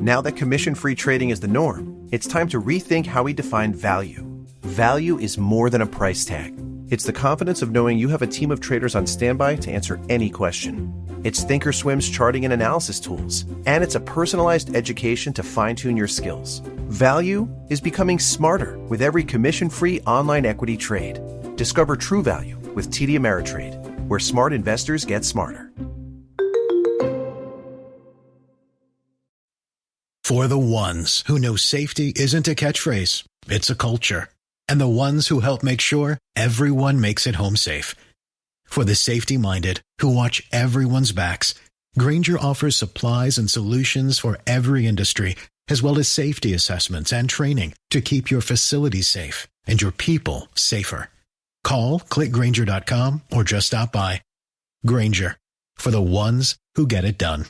Now that commission-free trading is the norm, it's time to rethink how we define value. Value is more than a price tag. It's the confidence of knowing you have a team of traders on standby to answer any question. It's thinkorswim's charting and analysis tools, and it's a personalized education to fine-tune your skills. Value is becoming smarter with every commission-free online equity trade. Discover true value with TD Ameritrade, where smart investors get smarter. For the ones who know safety isn't a catchphrase, it's a culture. And the ones who help make sure everyone makes it home safe. For the safety-minded who watch everyone's backs, Grainger offers supplies and solutions for every industry, as well as safety assessments and training to keep your facilities safe and your people safer. Call, click Grainger.com, or just stop by. Grainger, for the ones who get it done.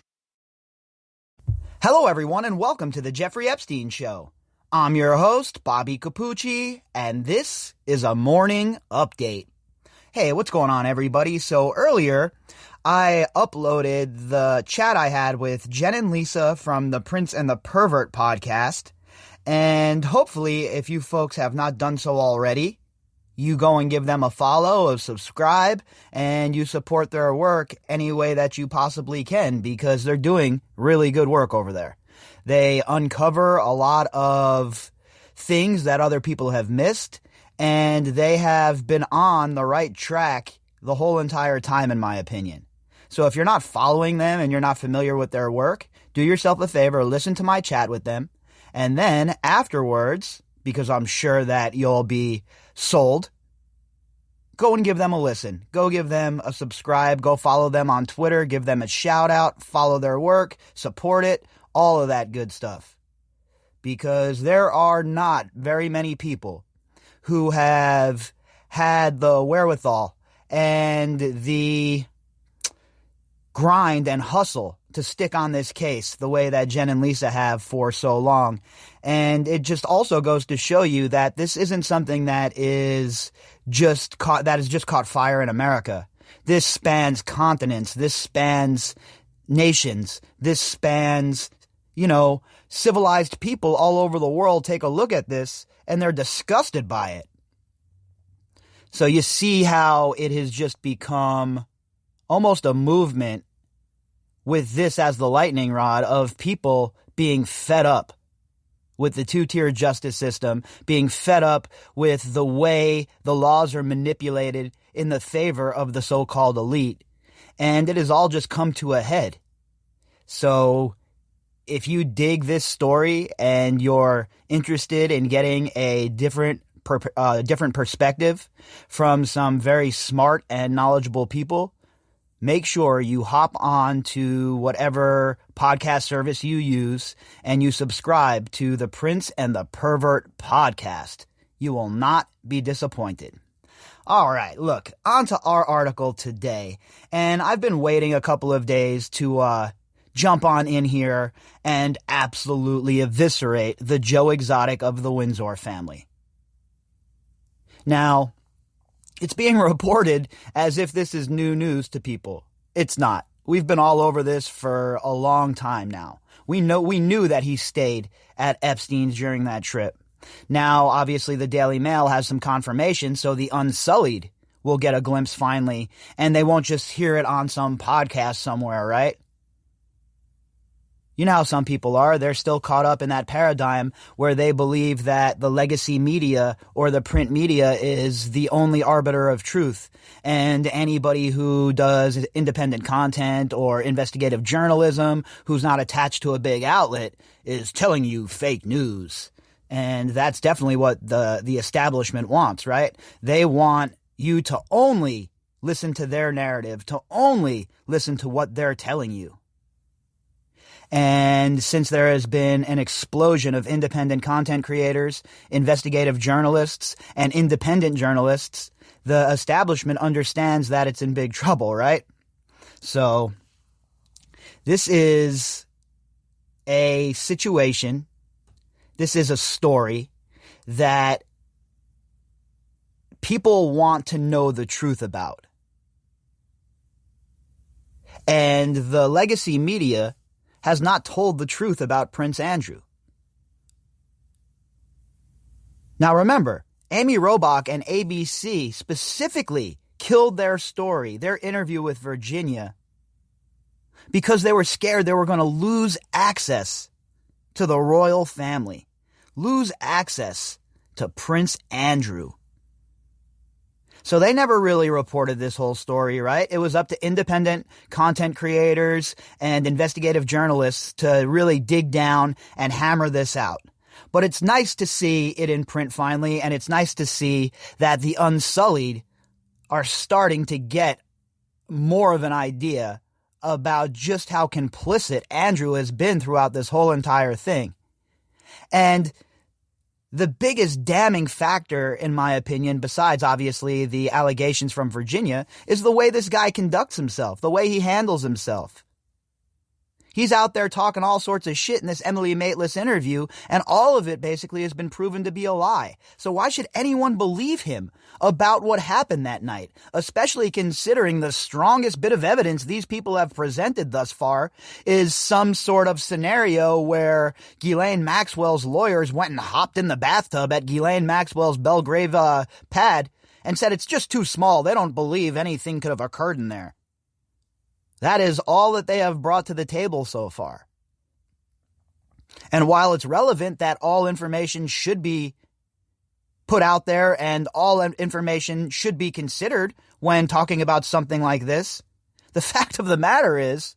Hello, everyone, and welcome to the Jeffrey Epstein Show. I'm your host, Bobbycapucci, and this is a morning update. Hey, what's going on, everybody? So earlier, I uploaded the chat I had with Jen and Lisa from the Prince and the Pervert podcast, and hopefully, if you folks have not done so already, you go and give them a follow, a subscribe, and you support their work any way that you possibly can, because they're doing really good work over there. They uncover a lot of things that other people have missed, and they have been on the right track the whole entire time, in my opinion. So if you're not following them and you're not familiar with their work, do yourself a favor, listen to my chat with them, and then afterwards, because I'm sure that you'll be sold, go and give them a listen. Go give them a subscribe. Go follow them on Twitter. Give them a shout out. Follow their work. Support it. All of that good stuff. Because there are not very many people who have had the wherewithal and the grind and hustle to stick on this case the way that Jen and Lisa have for so long. And it just also goes to show you that this isn't something that is just caught fire in America. This spans continents. This spans nations. This spans, civilized people all over the world take a look at this and they're disgusted by it. So you see how it has just become almost a movement with this as the lightning rod of people being fed up with the two-tier justice system, being fed up with the way the laws are manipulated in the favor of the so-called elite. And it has all just come to a head. So if you dig this story and you're interested in getting a different perspective from some very smart and knowledgeable people, make sure you hop on to whatever podcast service you use and you subscribe to the Prince and the Pervert podcast. You will not be disappointed. All right, look, on to our article today. And I've been waiting a couple of days to jump on in here and absolutely eviscerate the Joe Exotic of the Windsor family. Now, it's being reported as if this is new news to people. It's not. We've been all over this for a long time now. We knew that he stayed at Epstein's during that trip. Now, obviously, the Daily Mail has some confirmation, so the Unsullied will get a glimpse finally, and they won't just hear it on some podcast somewhere, right? You know how some people are. They're still caught up in that paradigm where they believe that the legacy media or the print media is the only arbiter of truth. And anybody who does independent content or investigative journalism who's not attached to a big outlet is telling you fake news. And that's definitely what the establishment wants, right? They want you to only listen to their narrative, to only listen to what they're telling you. And since there has been an explosion of independent content creators, investigative journalists, and independent journalists, the establishment understands that it's in big trouble, right? So this is a situation, this is a story that people want to know the truth about. And the legacy media has not told the truth about Prince Andrew. Now remember, Amy Robach and ABC specifically killed their story, their interview with Virginia, because they were scared they were going to lose access to the royal family, lose access to Prince Andrew. So they never really reported this whole story, right? It was up to independent content creators and investigative journalists to really dig down and hammer this out. But it's nice to see it in print finally, and it's nice to see that the Unsullied are starting to get more of an idea about just how complicit Andrew has been throughout this whole entire thing. And the biggest damning factor, in my opinion, besides obviously the allegations from Virginia, is the way this guy conducts himself, the way he handles himself. He's out there talking all sorts of shit in this Emily Maitlis interview, and all of it basically has been proven to be a lie. So why should anyone believe him about what happened that night, especially considering the strongest bit of evidence these people have presented thus far is some sort of scenario where Ghislaine Maxwell's lawyers went and hopped in the bathtub at Ghislaine Maxwell's Belgrave pad and said it's just too small. They don't believe anything could have occurred in there. That is all that they have brought to the table so far. And while it's relevant that all information should be put out there and all information should be considered when talking about something like this, the fact of the matter is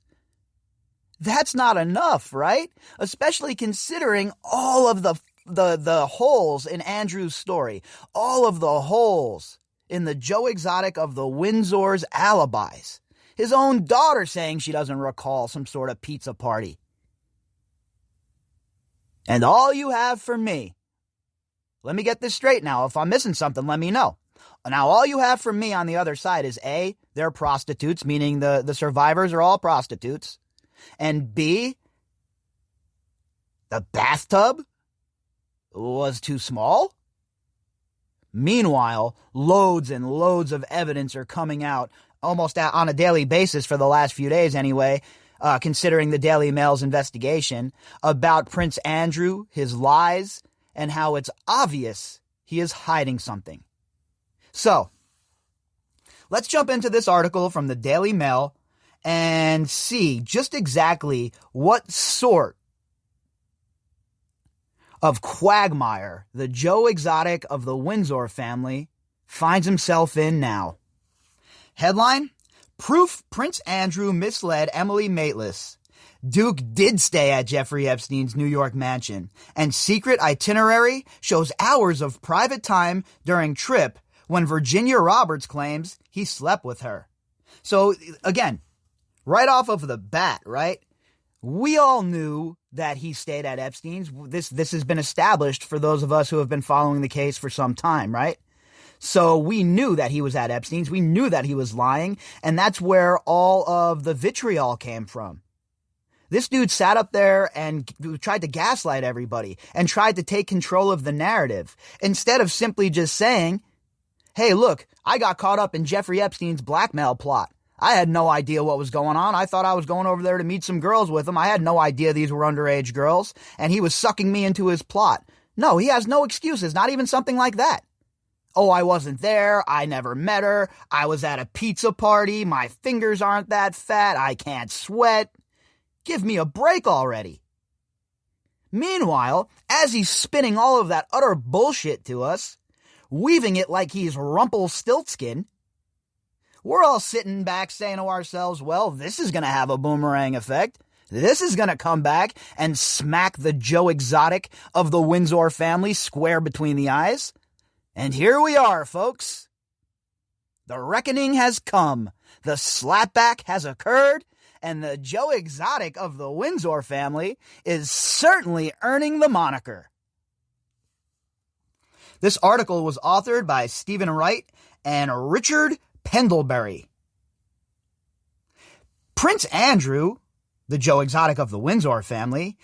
that's not enough, right? Especially considering all of the holes in Andrew's story, all of the holes in the Joe Exotic of the Windsor's alibis. His own daughter saying she doesn't recall some sort of pizza party. And all you have for me, let me get this straight now. If I'm missing something, let me know. Now, all you have for me on the other side is A, they're prostitutes, meaning the survivors are all prostitutes. And B, the bathtub was too small. Meanwhile, loads and loads of evidence are coming out almost on a daily basis for the last few days anyway, considering the Daily Mail's investigation about Prince Andrew, his lies, and how it's obvious he is hiding something. So, let's jump into this article from the Daily Mail and see just exactly what sort of quagmire the Joe Exotic of the Windsor family finds himself in now. Headline, Proof Prince Andrew misled Emily Maitlis. Duke did stay at Jeffrey Epstein's New York mansion, and secret itinerary shows hours of private time during trip when Virginia Roberts claims he slept with her. So, again, right off of the bat, right? We all knew that he stayed at Epstein's. This has been established for those of us who have been following the case for some time, right? So we knew that he was at Epstein's. We knew that he was lying. And that's where all of the vitriol came from. This dude sat up there and tried to gaslight everybody and tried to take control of the narrative instead of simply just saying, hey, look, I got caught up in Jeffrey Epstein's blackmail plot. I had no idea what was going on. I thought I was going over there to meet some girls with him. I had no idea these were underage girls, and he was sucking me into his plot. No, he has no excuses, not even something like that. Oh, I wasn't there. I never met her. I was at a pizza party. My fingers aren't that fat. I can't sweat. Give me a break already. Meanwhile, as he's spinning all of that utter bullshit to us, weaving it like he's Rumpelstiltskin, we're all sitting back saying to ourselves, well, this is going to have a boomerang effect. This is going to come back and smack the Joe Exotic of the Windsor family square between the eyes. And here we are, folks. The reckoning has come. The slapback has occurred. And the Joe Exotic of the Windsor family is certainly earning the moniker. This article was authored by Stephen Wright and Richard Pendlebury. Prince Andrew, the Joe Exotic of the Windsor family,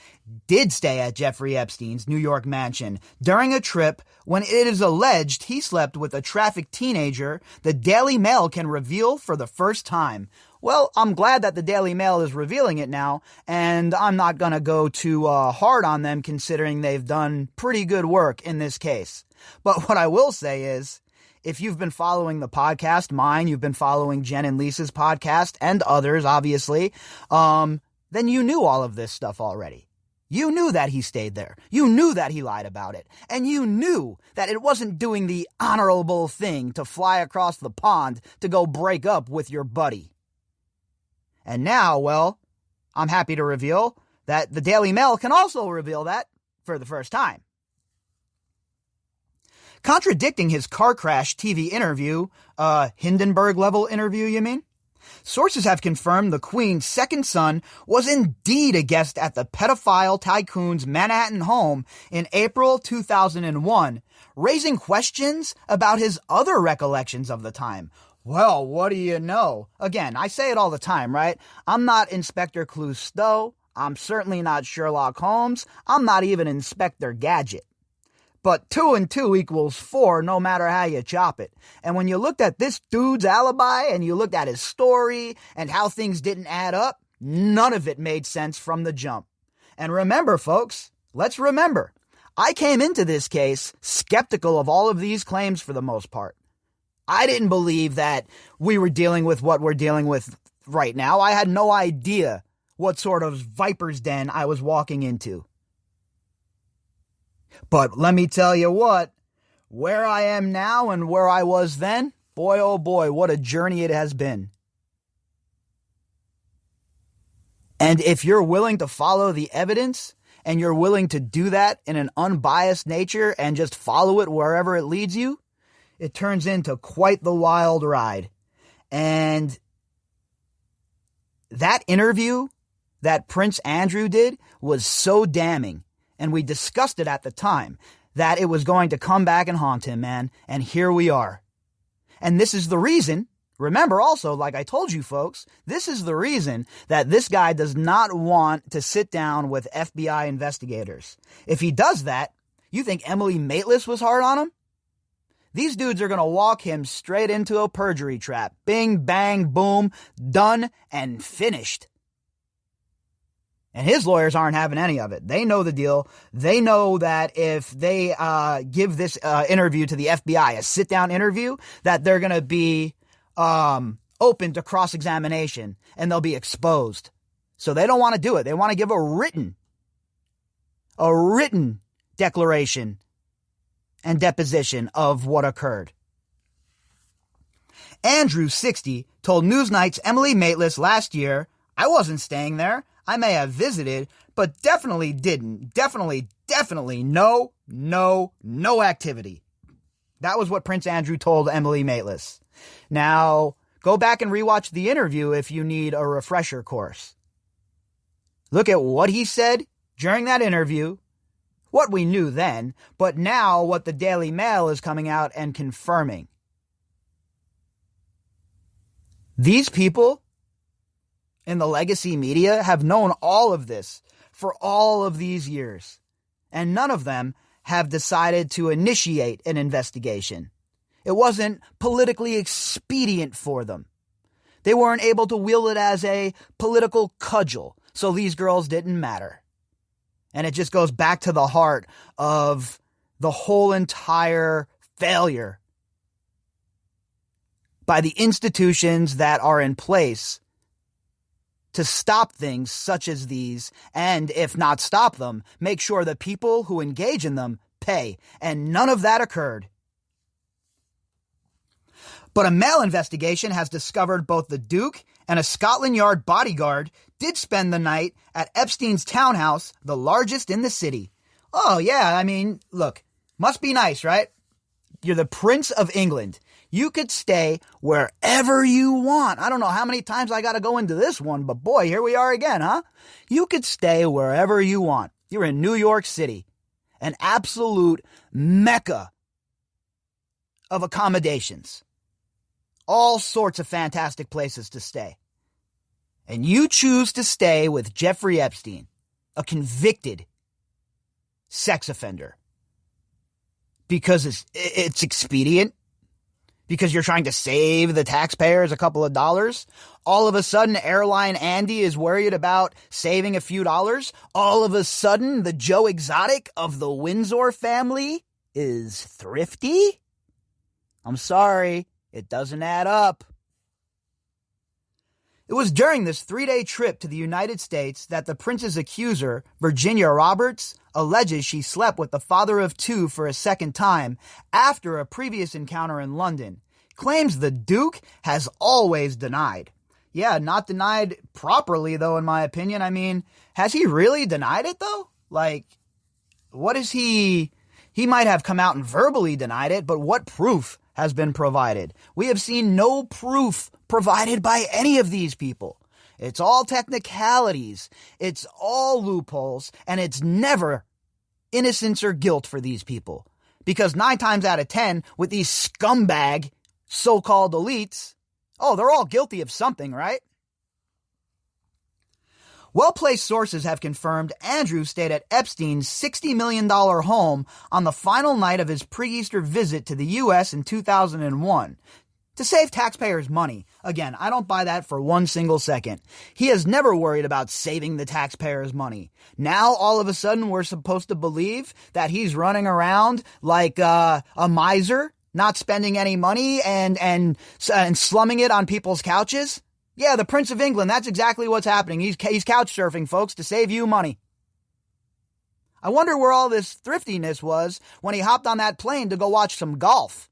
did stay at Jeffrey Epstein's New York mansion during a trip when it is alleged he slept with a trafficked teenager the Daily Mail can reveal for the first time. Well, I'm glad that the Daily Mail is revealing it now, and I'm not going to go too hard on them considering they've done pretty good work in this case. But what I will say is, if you've been following the podcast, mine, you've been following Jen and Lisa's podcast, and others, obviously, then you knew all of this stuff already. You knew that he stayed there. You knew that he lied about it. And you knew that it wasn't doing the honorable thing to fly across the pond to go break up with your buddy. And now, well, I'm happy to reveal that the Daily Mail can also reveal that for the first time. Contradicting his car crash TV interview, Hindenburg-level interview, you mean? Sources have confirmed the Queen's second son was indeed a guest at the pedophile tycoon's Manhattan home in April 2001, raising questions about his other recollections of the time. Well, what do you know? Again, I say it all the time, right? I'm not Inspector Clouseau. I'm certainly not Sherlock Holmes. I'm not even Inspector Gadget. But 2 and 2 equals 4 no matter how you chop it. And when you looked at this dude's alibi and you looked at his story and how things didn't add up, none of it made sense from the jump. And remember, folks, let's remember, I came into this case skeptical of all of these claims for the most part. I didn't believe that we were dealing with what we're dealing with right now. I had no idea what sort of viper's den I was walking into. But let me tell you what, where I am now and where I was then, boy, oh boy, what a journey it has been. And if you're willing to follow the evidence and you're willing to do that in an unbiased nature and just follow it wherever it leads you, it turns into quite the wild ride. And that interview that Prince Andrew did was so damning. And we discussed it at the time, that it was going to come back and haunt him, man. And here we are. And this is the reason, remember also, like I told you folks, this is the reason that this guy does not want to sit down with FBI investigators. If he does that, you think Emily Maitlis was hard on him? These dudes are going to walk him straight into a perjury trap. Bing, bang, boom, done and finished. And his lawyers aren't having any of it. They know the deal. They know that if they give this interview to the FBI, a sit-down interview, that they're going to be open to cross-examination and they'll be exposed. So they don't want to do it. They want to give a written declaration and deposition of what occurred. Andrew, 60, told Newsnight's Emily Maitlis last year, "I wasn't staying there. I may have visited, but definitely didn't. Definitely no activity." That was what Prince Andrew told Emily Maitlis. Now, go back and rewatch the interview if you need a refresher course. Look at what he said during that interview, what we knew then, but now what the Daily Mail is coming out and confirming. These people in the legacy media have known all of this for all of these years, and none of them have decided to initiate an investigation. It wasn't politically expedient for them. They weren't able to wield it as a political cudgel, so these girls didn't matter. And it just goes back to the heart of the whole entire failure by the institutions that are in place to stop things such as these, and if not stop them, make sure the people who engage in them pay. And none of that occurred. But a Mail investigation has discovered both the Duke and a Scotland Yard bodyguard did spend the night at Epstein's townhouse, the largest in the city. Oh yeah, I mean, look, must be nice, right? You're the Prince of England. You could stay wherever you want. I don't know how many times I got to go into this one, but boy, here we are again, huh? You could stay wherever you want. You're in New York City, an absolute mecca of accommodations. All sorts of fantastic places to stay. And you choose to stay with Jeffrey Epstein, a convicted sex offender, because it's expedient, because you're trying to save the taxpayers a couple of dollars. All of a sudden, Airline Andy is worried about saving a few dollars. All of a sudden, the Joe Exotic of the Windsor family is thrifty. I'm sorry, it doesn't add up. It was during this 3-day trip to the United States that the prince's accuser, Virginia Roberts, alleges she slept with the father of two for a second time after a previous encounter in London. Claims the Duke has always denied. Yeah, not denied properly, though, in my opinion. I mean, has he really denied it, though? Like, what is he... He might have come out and verbally denied it, but what proof has been provided? We have seen no proof provided by any of these people. It's all technicalities. It's all loopholes, and it's never innocence or guilt for these people. Because 9 times out of 10, with these scumbag so-called elites, they're all guilty of something, right? Well-placed sources have confirmed Andrew stayed at Epstein's $60 million home on the final night of his pre-Easter visit to the U.S. in 2001 to save taxpayers' money. Again, I don't buy that for one single second. He has never worried about saving the taxpayers' money. Now, all of a sudden, we're supposed to believe that he's running around like a miser, not spending any money and slumming it on people's couches? Yeah, the Prince of England, that's exactly what's happening. He's couch surfing, folks, to save you money. I wonder where all this thriftiness was when he hopped on that plane to go watch some golf.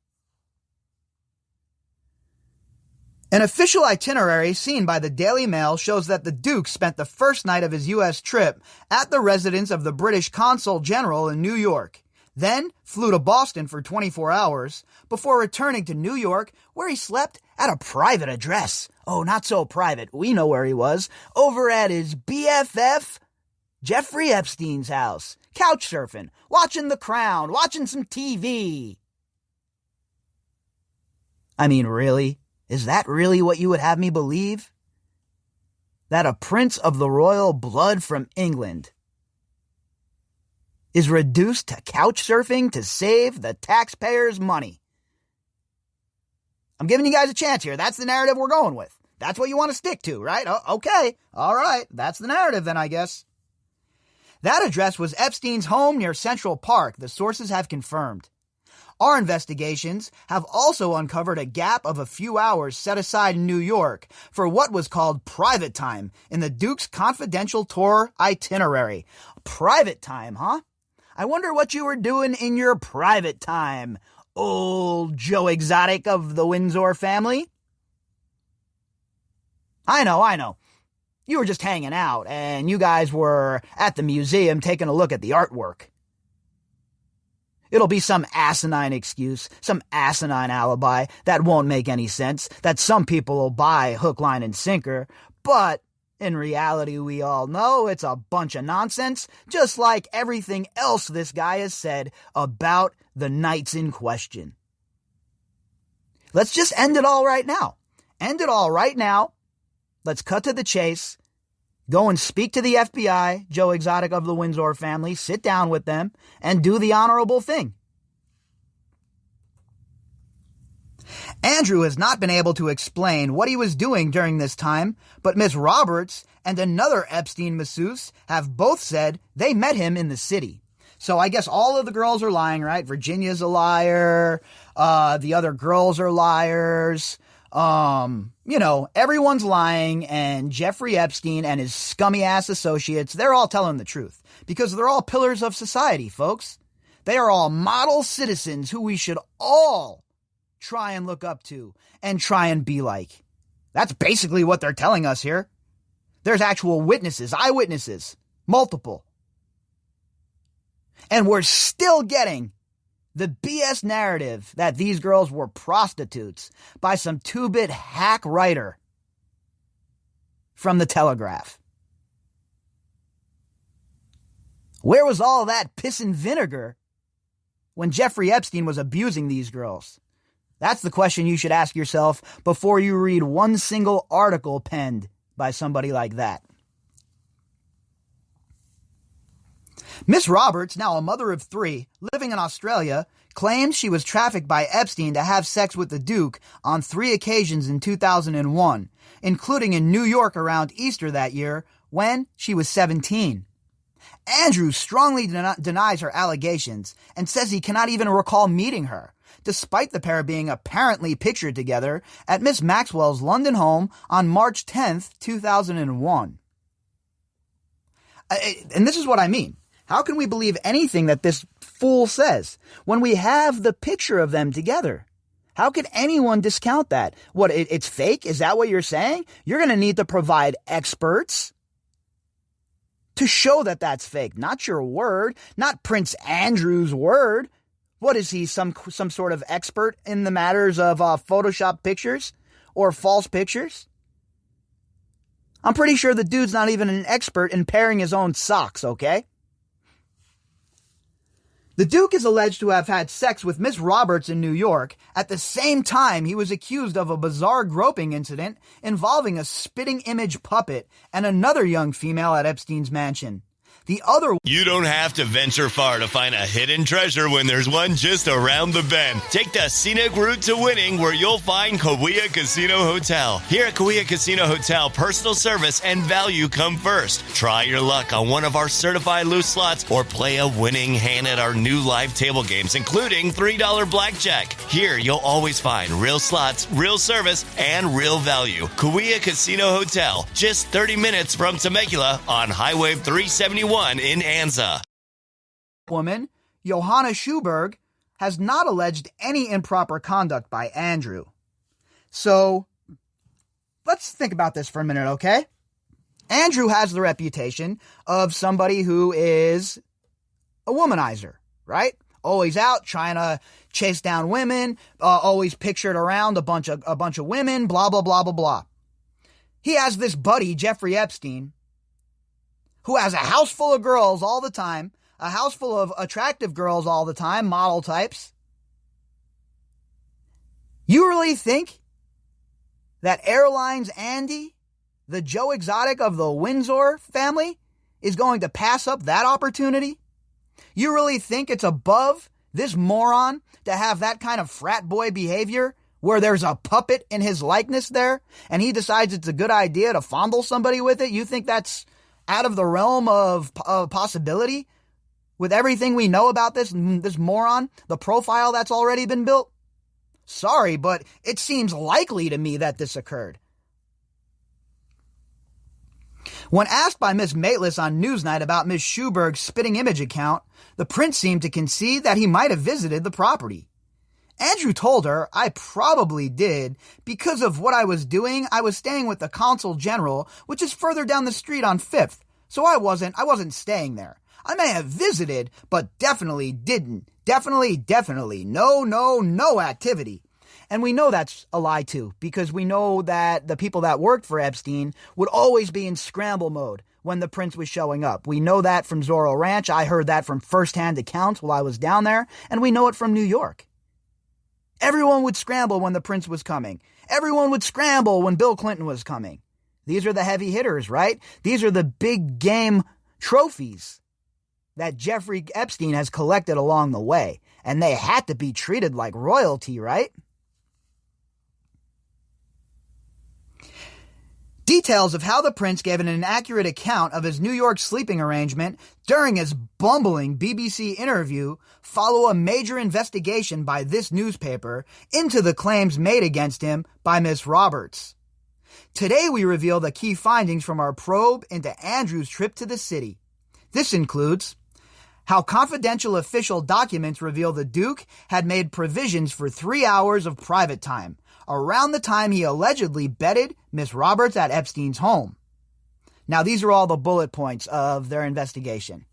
An official itinerary seen by the Daily Mail shows that the Duke spent the first night of his U.S. trip at the residence of the British Consul General in New York, then flew to Boston for 24 hours before returning to New York, where he slept at a private address. Oh, not so private. We know where he was. Over at his BFF, Jeffrey Epstein's house. Couch surfing, watching The Crown, watching some TV. I mean, really? Is that really what you would have me believe? That a prince of the royal blood from England is reduced to couch surfing to save the taxpayers' money? I'm giving you guys a chance here. That's the narrative we're going with. That's what you want to stick to, right? Okay. All right. That's the narrative then, I guess. That address was Epstein's home near Central Park, the sources have confirmed. Our investigations have also uncovered a gap of a few hours set aside in New York for what was called private time in the Duke's confidential tour itinerary. Private time, huh? I wonder what you were doing in your private time, old Joe Exotic of the Windsor family. I know. You were just hanging out, and you guys were at the museum taking a look at the artwork. It'll be some asinine excuse, some asinine alibi that won't make any sense, that some people will buy hook, line, and sinker, but in reality, we all know it's a bunch of nonsense, just like everything else this guy has said about the nights in question. Let's just end it all right now. End it all right now. Let's cut to the chase. Go and speak to the FBI, Joe Exotic of the Windsor family, sit down with them, and do the honorable thing. Andrew has not been able to explain what he was doing during this time, but Miss Roberts and another Epstein masseuse have both said they met him in the city. So I guess all of the girls are lying, right? Virginia's a liar. The other girls are liars. Everyone's lying, and Jeffrey Epstein and his scummy ass associates, they're all telling the truth because they're all pillars of society, folks. They are all model citizens who we should all try and look up to and try and be like. That's basically what they're telling us here. There's actual witnesses, eyewitnesses, multiple. And we're still getting the BS narrative that these girls were prostitutes by some two-bit hack writer from the Telegraph. Where was all that piss and vinegar when Jeffrey Epstein was abusing these girls? That's the question you should ask yourself before you read one single article penned by somebody like that. Miss Roberts, now a mother of 3, living in Australia, claims she was trafficked by Epstein to have sex with the Duke on 3 occasions in 2001, including in New York around Easter that year when she was 17. Andrew strongly denies her allegations and says he cannot even recall meeting her, despite the pair being apparently pictured together at Miss Maxwell's London home on March 10th, 2001. And this is what I mean. How can we believe anything that this fool says when we have the picture of them together? How could anyone discount that? What, it's fake? Is that what you're saying? You're going to need to provide experts to show that that's fake. Not your word, not Prince Andrew's word. What is he, some sort of expert in the matters of Photoshop pictures or false pictures? I'm pretty sure the dude's not even an expert in pairing his own socks, okay? The Duke is alleged to have had sex with Miss Roberts in New York at the same time he was accused of a bizarre groping incident involving a spitting image puppet and another young female at Epstein's mansion. The other... You don't have to venture far to find a hidden treasure when there's one just around the bend. Take the scenic route to winning where you'll find Kauai Casino Hotel. Here at Kauai Casino Hotel, personal service and value come first. Try your luck on one of our certified loose slots or play a winning hand at our new live table games, including $3 blackjack. Here, you'll always find real slots, real service, and real value. Kauai Casino Hotel, just 30 minutes from Temecula on Highway 371. In Anza. Woman, Johanna Schuberg, has not alleged any improper conduct by Andrew. So, let's think about this for a minute, okay? Andrew has the reputation of somebody who is a womanizer, right? Always out trying to chase down women, always pictured around a bunch of women, blah, blah, blah, blah, blah. He has this buddy, Jeffrey Epstein, who has a house full of girls all the time, a house full of attractive girls all the time, model types. You really think that Airlines Andy, the Joe Exotic of the Windsor family, is going to pass up that opportunity? You really think it's above this moron to have that kind of frat boy behavior where there's a puppet in his likeness there and he decides it's a good idea to fondle somebody with it? You think that's out of the realm of possibility with everything we know about this moron, the profile that's already been built? Sorry, but it seems likely to me that this occurred. When asked by Miss Mateless on Newsnight about Miss Schuberg's spitting image account, the prince seemed to concede that he might have visited the property. Andrew told her, I probably did. Because of what I was doing, I was staying with the Consul General, which is further down the street on 5th. So I wasn't staying there. I may have visited, but definitely didn't. Definitely. No activity. And we know that's a lie too, because we know that the people that worked for Epstein would always be in scramble mode when the prince was showing up. We know that from Zorro Ranch. I heard that from firsthand accounts while I was down there, and we know it from New York. Everyone would scramble when the prince was coming. Everyone would scramble when Bill Clinton was coming. These are the heavy hitters, right? These are the big game trophies that Jeffrey Epstein has collected along the way. And they had to be treated like royalty, right? Details of how the prince gave an inaccurate account of his New York sleeping arrangement during his bumbling BBC interview follow a major investigation by this newspaper into the claims made against him by Miss Roberts. Today we reveal the key findings from our probe into Andrew's trip to the city. This includes how confidential official documents reveal the Duke had made provisions for 3 hours of private time, around the time he allegedly bedded Miss Roberts at Epstein's home. Now, these are all the bullet points of their investigation.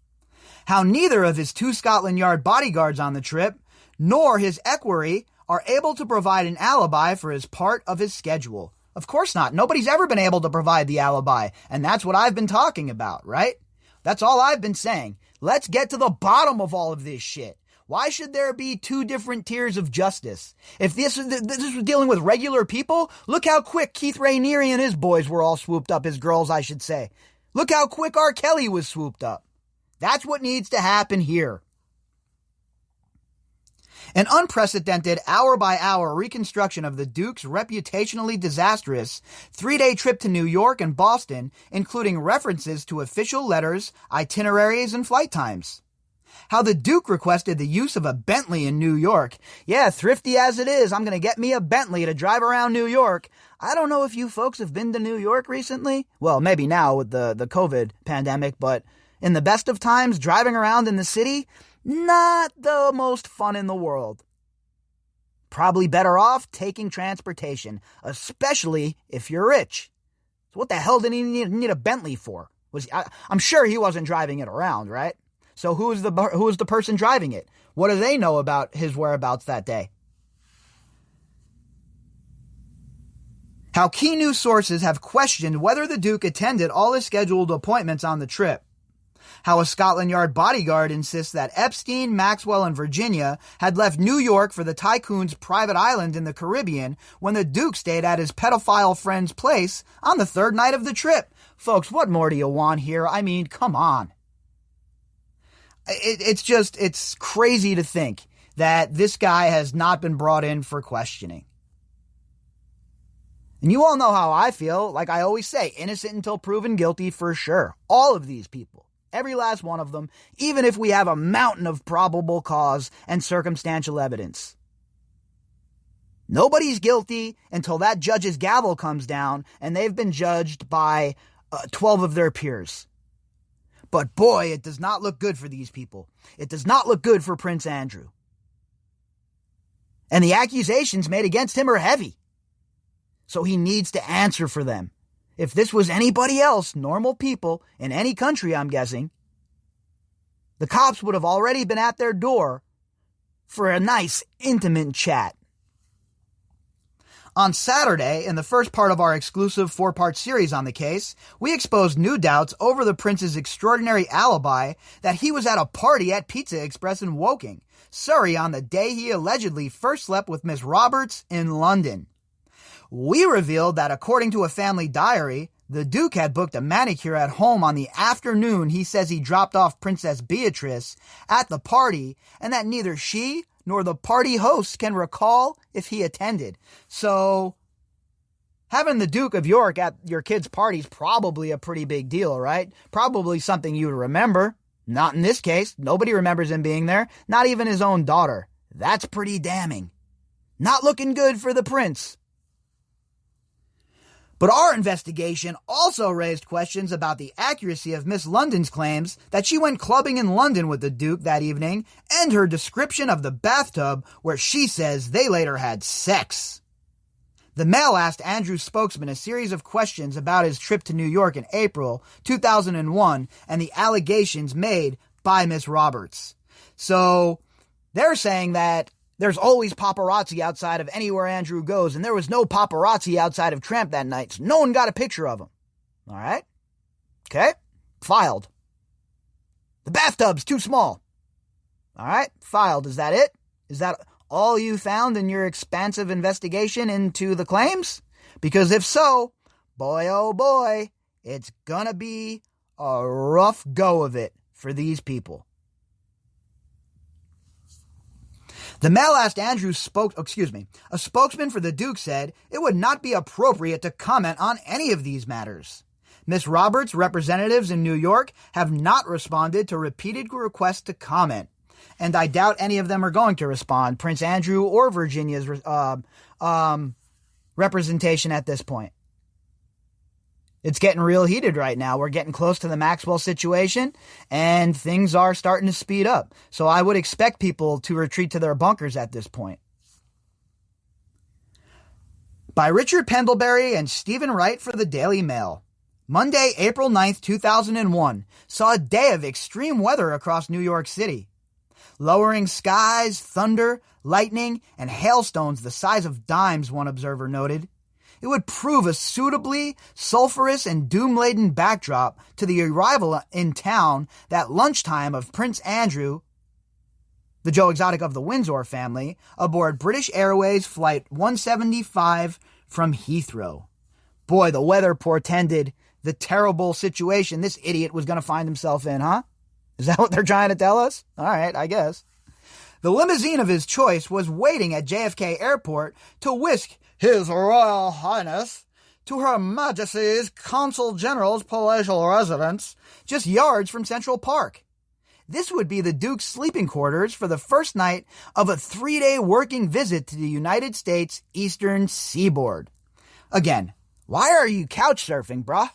How neither of his 2 Scotland Yard bodyguards on the trip, nor his equerry, are able to provide an alibi for his part of his schedule. Of course not. Nobody's ever been able to provide the alibi, and that's what I've been talking about, right? That's all I've been saying. Let's get to the bottom of all of this shit. Why should there be 2 different tiers of justice? If this was dealing with regular people, look how quick Keith Raniere and his boys were all swooped up, his girls, I should say. Look how quick R. Kelly was swooped up. That's what needs to happen here. An unprecedented hour-by-hour reconstruction of the Duke's reputationally disastrous 3-day trip to New York and Boston, including references to official letters, itineraries, and flight times. How the Duke requested the use of a Bentley in New York. Yeah, thrifty as it is, I'm going to get me a Bentley to drive around New York. I don't know if you folks have been to New York recently. Well, maybe now with the COVID pandemic, but in the best of times, driving around in the city, not the most fun in the world. Probably better off taking transportation, especially if you're rich. So what the hell did he need a Bentley for? I'm sure he wasn't driving it around, right? So who is the person driving it? What do they know about his whereabouts that day? How key news sources have questioned whether the Duke attended all his scheduled appointments on the trip. How a Scotland Yard bodyguard insists that Epstein, Maxwell, and Virginia had left New York for the tycoon's private island in the Caribbean when the Duke stayed at his pedophile friend's place on the third night of the trip. Folks, what more do you want here? I mean, come on. It's crazy to think that this guy has not been brought in for questioning. And you all know how I feel. Like I always say, innocent until proven guilty for sure. All of these people. Every last one of them, even if we have a mountain of probable cause and circumstantial evidence. Nobody's guilty until that judge's gavel comes down and they've been judged by 12 of their peers. But boy, it does not look good for these people. It does not look good for Prince Andrew. And the accusations made against him are heavy. So he needs to answer for them. If this was anybody else, normal people, in any country, I'm guessing, the cops would have already been at their door for a nice, intimate chat. On Saturday, in the first part of our exclusive 4-part series on the case, we exposed new doubts over the prince's extraordinary alibi that he was at a party at Pizza Express in Woking, Surrey, on the day he allegedly first slept with Miss Roberts in London. We revealed that according to a family diary, the Duke had booked a manicure at home on the afternoon he says he dropped off Princess Beatrice at the party, and that neither she nor the party hosts can recall if he attended. So, having the Duke of York at your kid's party is probably a pretty big deal, right? Probably something you would remember. Not in this case. Nobody remembers him being there. Not even his own daughter. That's pretty damning. Not looking good for the prince. But our investigation also raised questions about the accuracy of Miss London's claims that she went clubbing in London with the Duke that evening and her description of the bathtub where she says they later had sex. The Mail asked Andrew's spokesman a series of questions about his trip to New York in April 2001 and the allegations made by Miss Roberts. So they're saying that there's always paparazzi outside of anywhere Andrew goes, and there was no paparazzi outside of Tramp that night, so no one got a picture of him. All right? Okay? Filed. The bathtub's too small. All right? Filed. Is that it? Is that all you found in your expansive investigation into the claims? Because if so, boy oh boy, it's gonna be a rough go of it for these people. The Mail asked Andrew's a spokesman for the Duke said it would not be appropriate to comment on any of these matters. Miss Roberts' representatives in New York have not responded to repeated requests to comment, and I doubt any of them are going to respond, Prince Andrew or Virginia's representation at this point. It's getting real heated right now. We're getting close to the Maxwell situation, and things are starting to speed up. So I would expect people to retreat to their bunkers at this point. By Richard Pendlebury and Stephen Wright for the Daily Mail. Monday, April 9th, 2001, saw a day of extreme weather across New York City. Lowering skies, thunder, lightning, and hailstones the size of dimes, one observer noted. It would prove a suitably sulfurous and doom-laden backdrop to the arrival in town that lunchtime of Prince Andrew, the Joe Exotic of the Windsor family, aboard British Airways Flight 175 from Heathrow. Boy, the weather portended the terrible situation this idiot was going to find himself in, huh? Is that what they're trying to tell us? All right, I guess. The limousine of his choice was waiting at JFK Airport to whisk His Royal Highness to Her Majesty's Consul General's palatial residence, just yards from Central Park. This would be the Duke's sleeping quarters for the first night of a 3-day working visit to the United States Eastern Seaboard. Again, why are you couch surfing, bruh?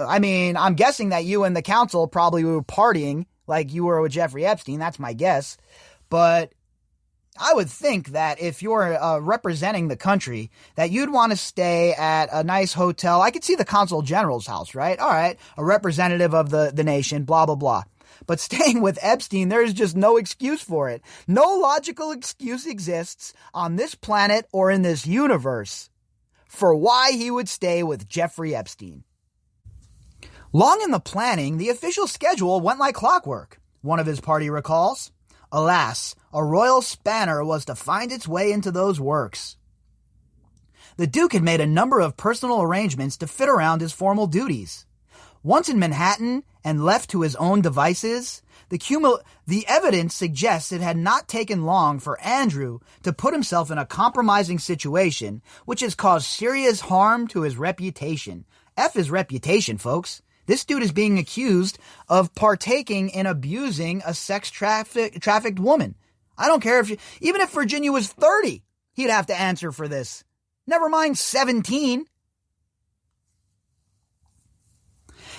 I mean, I'm guessing that you and the council probably were partying like you were with Jeffrey Epstein. That's my guess. But I would think that if you're representing the country, that you'd want to stay at a nice hotel. I could see the consul general's house, right? All right, a representative of the nation, blah, blah, blah. But staying with Epstein, there's just no excuse for it. No logical excuse exists on this planet or in this universe for why he would stay with Jeffrey Epstein. Long in the planning, the official schedule went like clockwork, one of his party recalls. Alas, a royal spanner was to find its way into those works. The Duke had made a number of personal arrangements to fit around his formal duties. Once in Manhattan and left to his own devices, the evidence suggests it had not taken long for Andrew to put himself in a compromising situation, which has caused serious harm to his reputation. F his reputation, folks. This dude is being accused of partaking in abusing a sex trafficked woman. I don't care even if Virginia was 30, he'd have to answer for this. Never mind 17.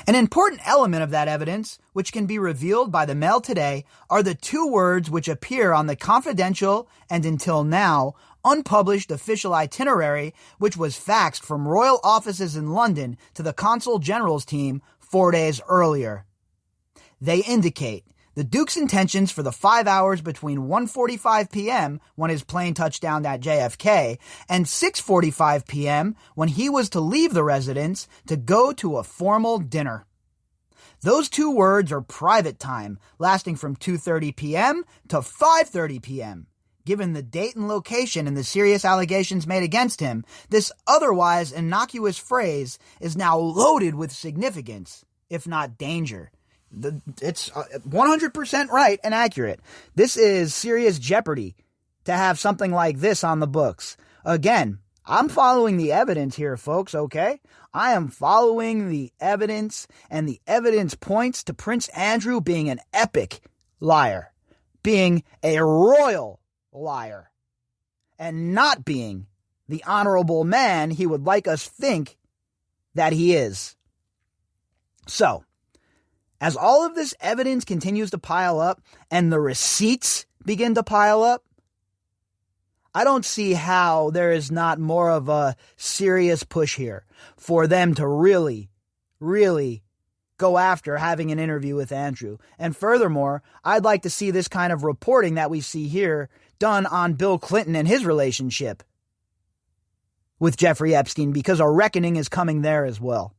An important element of that evidence, which can be revealed by the mail today, are the 2 words which appear on the confidential and until now unpublished official itinerary, which was faxed from royal offices in London to the Consul General's team 4 days earlier. They indicate the Duke's intentions for the 5 hours between 1:45 p.m. when his plane touched down at JFK and 6:45 p.m. when he was to leave the residence to go to a formal dinner. Those 2 words are private time, lasting from 2:30 p.m. to 5:30 p.m. Given the date and location and the serious allegations made against him, this otherwise innocuous phrase is now loaded with significance, if not danger. It's 100% right and accurate. This is serious jeopardy to have something like this on the books. Again, I'm following the evidence here, folks, okay? I am following the evidence, and the evidence points to Prince Andrew being an epic liar, being a royal liar, and not being the honorable man he would like us think that he is. So, as all of this evidence continues to pile up and the receipts begin to pile up, I don't see how there is not more of a serious push here for them to really, really go after having an interview with Andrew. And furthermore, I'd like to see this kind of reporting that we see here done on Bill Clinton and his relationship with Jeffrey Epstein, because a reckoning is coming there as well.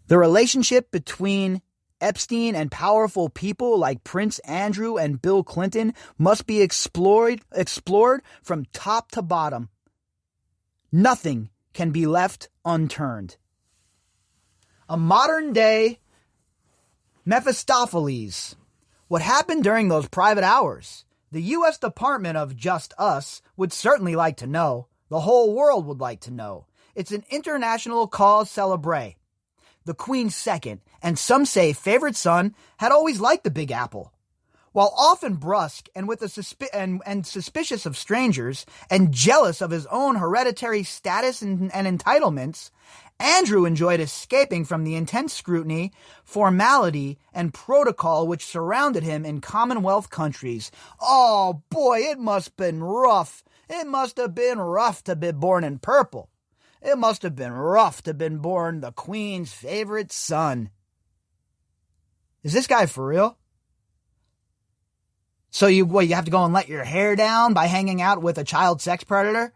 The relationship between Epstein and powerful people like Prince Andrew and Bill Clinton must be explored from top to bottom. Nothing can be left unturned. A modern-day Mephistopheles. What happened during those private hours? The U.S. Department of Just Us would certainly like to know. The whole world would like to know. It's an international cause célèbre. The Queen's second, and some say favorite son, had always liked the Big Apple. While often brusque and with suspicious of strangers and jealous of his own hereditary status and entitlements, Andrew enjoyed escaping from the intense scrutiny, formality, and protocol which surrounded him in Commonwealth countries. Oh boy, it must have been rough. It must have been rough to be born in purple. It must have been rough to have been born the Queen's favorite son. Is this guy for real? So you have to go and let your hair down by hanging out with a child sex predator?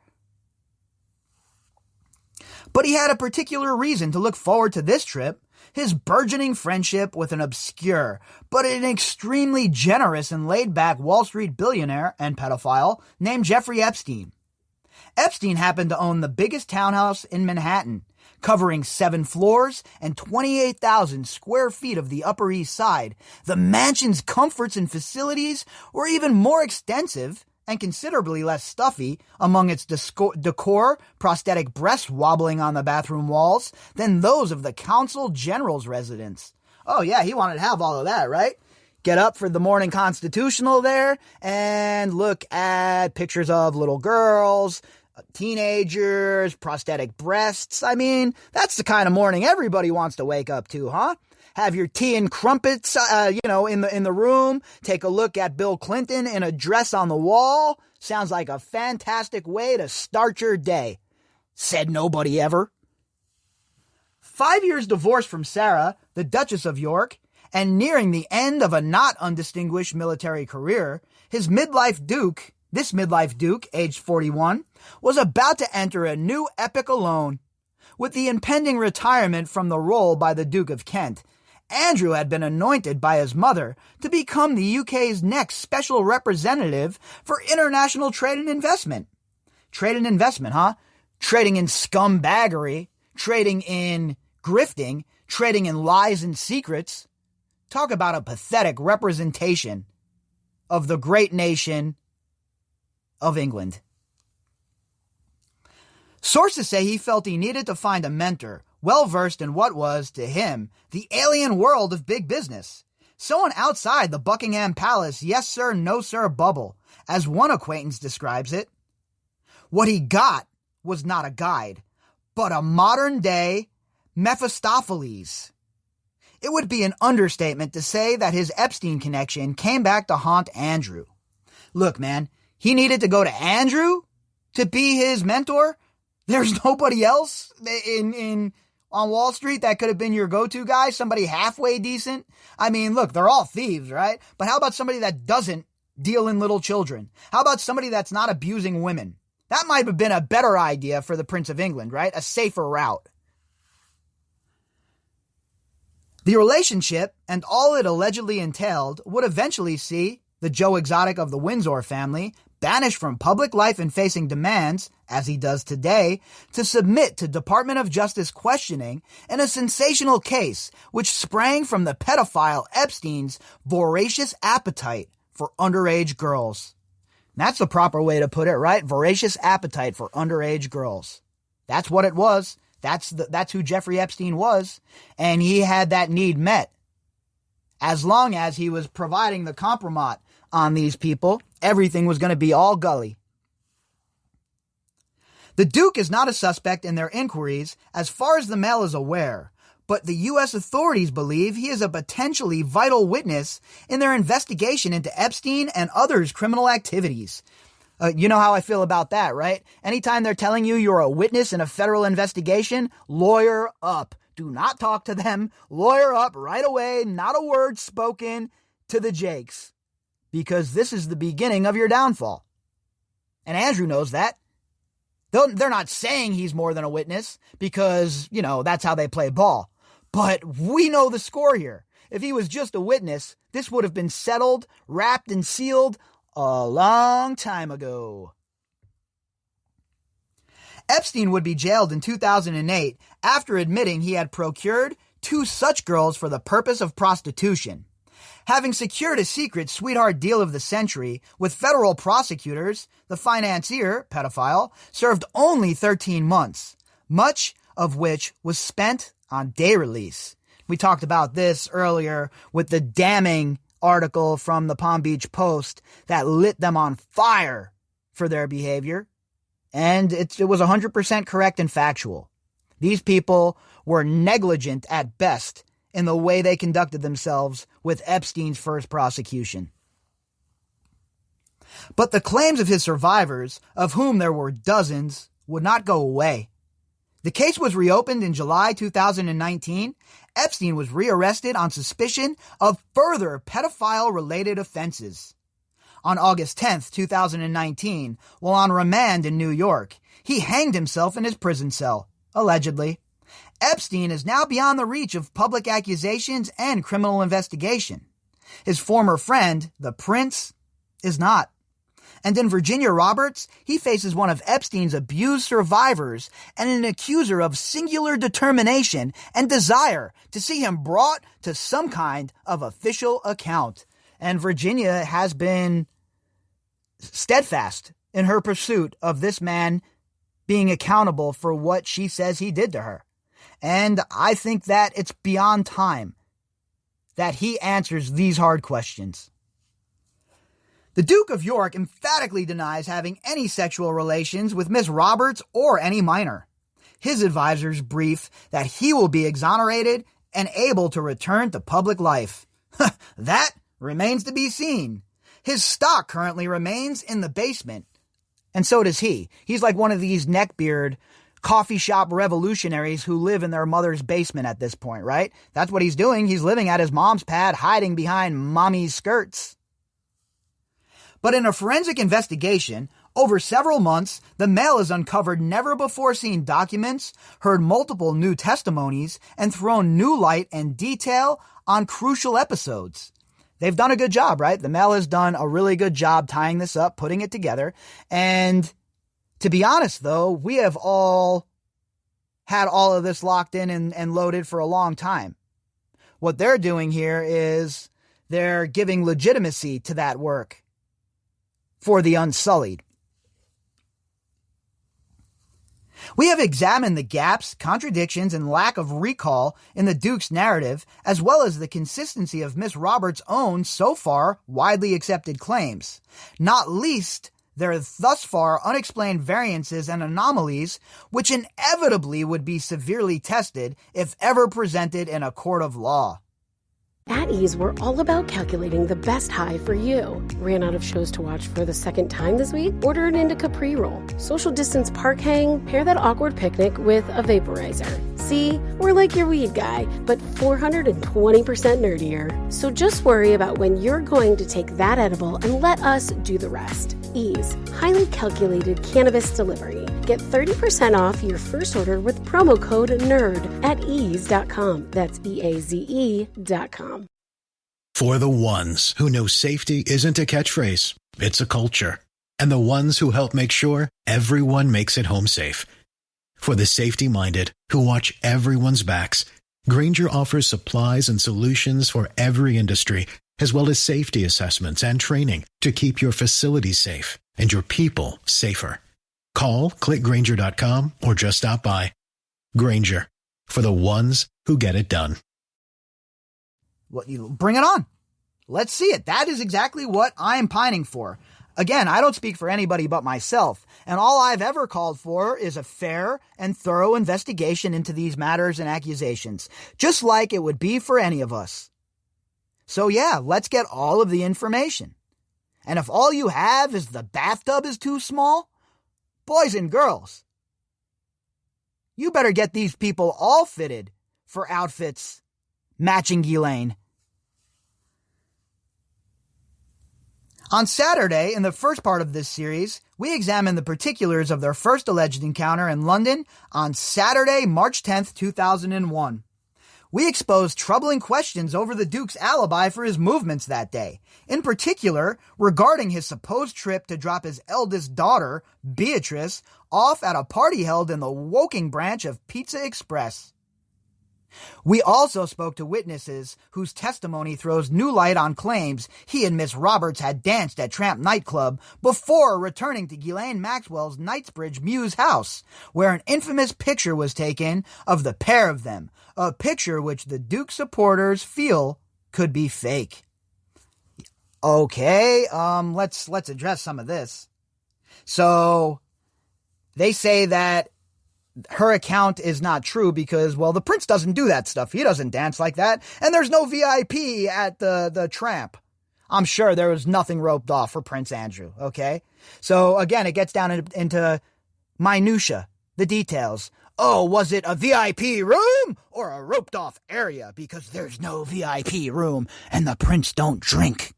But he had a particular reason to look forward to this trip, his burgeoning friendship with an obscure, but an extremely generous and laid-back Wall Street billionaire and pedophile named Jeffrey Epstein. Epstein happened to own the biggest townhouse in Manhattan, Covering 7 floors and 28,000 square feet of the Upper East Side, the mansion's comforts and facilities were even more extensive and considerably less stuffy among its decor, prosthetic breasts wobbling on the bathroom walls, than those of the Consul General's residence. Oh yeah, he wanted to have all of that, right? Get up for the morning constitutional there and look at pictures of little girls, teenagers, prosthetic breasts. I mean, that's the kind of morning everybody wants to wake up to, huh? Have your tea and crumpets, in the room. Take a look at Bill Clinton in a dress on the wall. Sounds like a fantastic way to start your day. Said nobody ever. 5 years divorced from Sarah, the Duchess of York, and nearing the end of a not undistinguished military career, this midlife Duke, aged 41, was about to enter a new epic alone. With the impending retirement from the role by the Duke of Kent, Andrew had been anointed by his mother to become the UK's next special representative for international trade and investment. Trade and investment, huh? Trading in scumbaggery, trading in grifting, trading in lies and secrets. Talk about a pathetic representation of the great nation of England. Sources say he felt he needed to find a mentor well-versed in what was, to him, the alien world of big business. Someone outside the Buckingham Palace yes sir, no sir bubble, as one acquaintance describes it. What he got was not a guide, but a modern-day Mephistopheles. It would be an understatement to say that his Epstein connection came back to haunt Andrew. Look, man, he needed to go to Andrew to be his mentor. There's nobody else on Wall Street that could have been your go-to guy, somebody halfway decent. I mean, look, they're all thieves, right? But how about somebody that doesn't deal in little children? How about somebody that's not abusing women? That might have been a better idea for the Prince of England, right? A safer route. The relationship and all it allegedly entailed would eventually see the Joe Exotic of the Windsor family banished from public life and facing demands, as he does today, to submit to Department of Justice questioning in a sensational case which sprang from the pedophile Epstein's voracious appetite for underage girls. That's the proper way to put it, right? Voracious appetite for underage girls. That's what it was. That's who Jeffrey Epstein was, and he had that need met. As long as he was providing the compromat on these people, everything was going to be all gully. The Duke is not a suspect in their inquiries as far as the Mail is aware, but the U.S. authorities believe he is a potentially vital witness in their investigation into Epstein and others' criminal activities. You know how I feel about that, right? Anytime they're telling you you're a witness in a federal investigation, lawyer up. Do not talk to them. Lawyer up right away. Not a word spoken to the Jakes. Because this is the beginning of your downfall. And Andrew knows that. They're not saying he's more than a witness because, that's how they play ball. But we know the score here. If he was just a witness, this would have been settled, wrapped, and sealed a long time ago. Epstein would be jailed in 2008 after admitting he had procured 2 such girls for the purpose of prostitution. Having secured a secret sweetheart deal of the century with federal prosecutors, the financier, pedophile, served only 13 months, much of which was spent on day release. We talked about this earlier with the damning article from the Palm Beach Post that lit them on fire for their behavior. And it was 100% correct and factual. These people were negligent at best in the way they conducted themselves with Epstein's first prosecution. But the claims of his survivors, of whom there were dozens, would not go away. The case was reopened in July 2019. Epstein was rearrested on suspicion of further pedophile-related offenses. On August 10th, 2019, while on remand in New York, he hanged himself in his prison cell, allegedly. Epstein is now beyond the reach of public accusations and criminal investigation. His former friend, the Prince, is not. And in Virginia Roberts, he faces one of Epstein's abused survivors and an accuser of singular determination and desire to see him brought to some kind of official account. And Virginia has been steadfast in her pursuit of this man being accountable for what she says he did to her. And I think that it's beyond time that he answers these hard questions. The Duke of York emphatically denies having any sexual relations with Miss Roberts or any minor. His advisors brief that he will be exonerated and able to return to public life. That remains to be seen. His stock currently remains in the basement, and so does he. He's like one of these neckbeard coffee shop revolutionaries who live in their mother's basement at this point, right? That's what he's doing. He's living at his mom's pad, hiding behind mommy's skirts. But in a forensic investigation, over several months, the Mail has uncovered never-before-seen documents, heard multiple new testimonies, and thrown new light and detail on crucial episodes. They've done a good job, right? The Mail has done a really good job tying this up, putting it together. And to be honest, though, we have all had all of this locked in and loaded for a long time. What they're doing here is they're giving legitimacy to that work for the unsullied. We have examined the gaps, contradictions, and lack of recall in the Duke's narrative, as well as the consistency of Miss Roberts' own, so far, widely accepted claims. Not least, their thus far unexplained variances and anomalies, which inevitably would be severely tested if ever presented in a court of law. At Ease, we're all about calculating the best high for you. Ran out of shows to watch for the second time this week? Order an Indica pre-roll. Social distance park hang? Pair that awkward picnic with a vaporizer. See? We're like your weed guy, but 420% nerdier. So just worry about when you're going to take that edible and let us do the rest. Ease. Highly calculated cannabis delivery. Get 30% off your first order with promo code NERD at ease.com. That's EAZE.com. For the ones who know safety isn't a catchphrase, it's a culture. And the ones who help make sure everyone makes it home safe. For the safety-minded who watch everyone's backs, Grainger offers supplies and solutions for every industry, as well as safety assessments and training to keep your facilities safe and your people safer. Call, click Grainger.com, or just stop by. Grainger, for the ones who get it done. What you bring it on. Let's see it. That is exactly what I'm pining for. Again, I don't speak for anybody but myself, and all I've ever called for is a fair and thorough investigation into these matters and accusations, just like it would be for any of us. So yeah, let's get all of the information. And if all you have is the bathtub is too small, boys and girls, you better get these people all fitted for outfits matching Ghislaine. On Saturday, in the first part of this series, we examine the particulars of their first alleged encounter in London on Saturday, March 10th, 2001. We expose troubling questions over the Duke's alibi for his movements that day, in particular regarding his supposed trip to drop his eldest daughter, Beatrice, off at a party held in the Woking branch of Pizza Express. We also spoke to witnesses whose testimony throws new light on claims he and Miss Roberts had danced at Tramp nightclub before returning to Ghislaine Maxwell's Knightsbridge Mews house, where an infamous picture was taken of the pair of them, a picture which the Duke supporters feel could be fake. Okay, let's address some of this. So, they say that her account is not true because, well, the prince doesn't do that stuff. He doesn't dance like that. And there's no VIP at the Tramp. I'm sure there was nothing roped off for Prince Andrew, okay? So, again, it gets down into minutia, the details. Oh, was it a VIP room or a roped off area? Because there's no VIP room and the prince don't drink.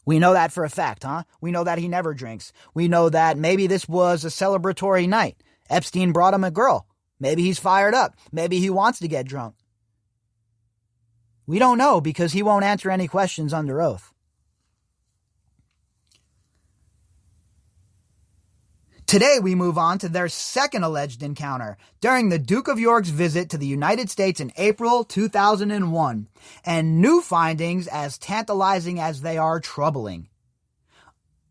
We know that for a fact, huh? We know that he never drinks. We know that maybe this was a celebratory night. Epstein brought him a girl. Maybe he's fired up. Maybe he wants to get drunk. We don't know because he won't answer any questions under oath. Today we move on to their second alleged encounter during the Duke of York's visit to the United States in April 2001, and new findings as tantalizing as they are troubling.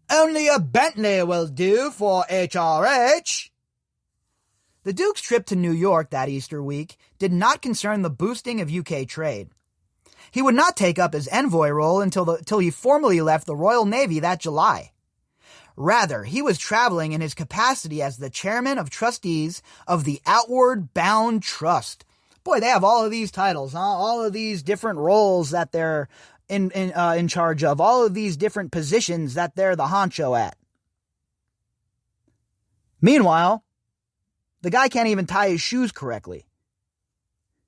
Only a Bentley will do for HRH. The Duke's trip to New York that Easter week did not concern the boosting of UK trade. He would not take up his envoy role until he formally left the Royal Navy that July. Rather, he was traveling in his capacity as the chairman of trustees of the Outward Bound Trust. Boy, they have all of these titles, huh? All of these different roles that they're in charge of, all of these different positions that they're the honcho at. Meanwhile, the guy can't even tie his shoes correctly.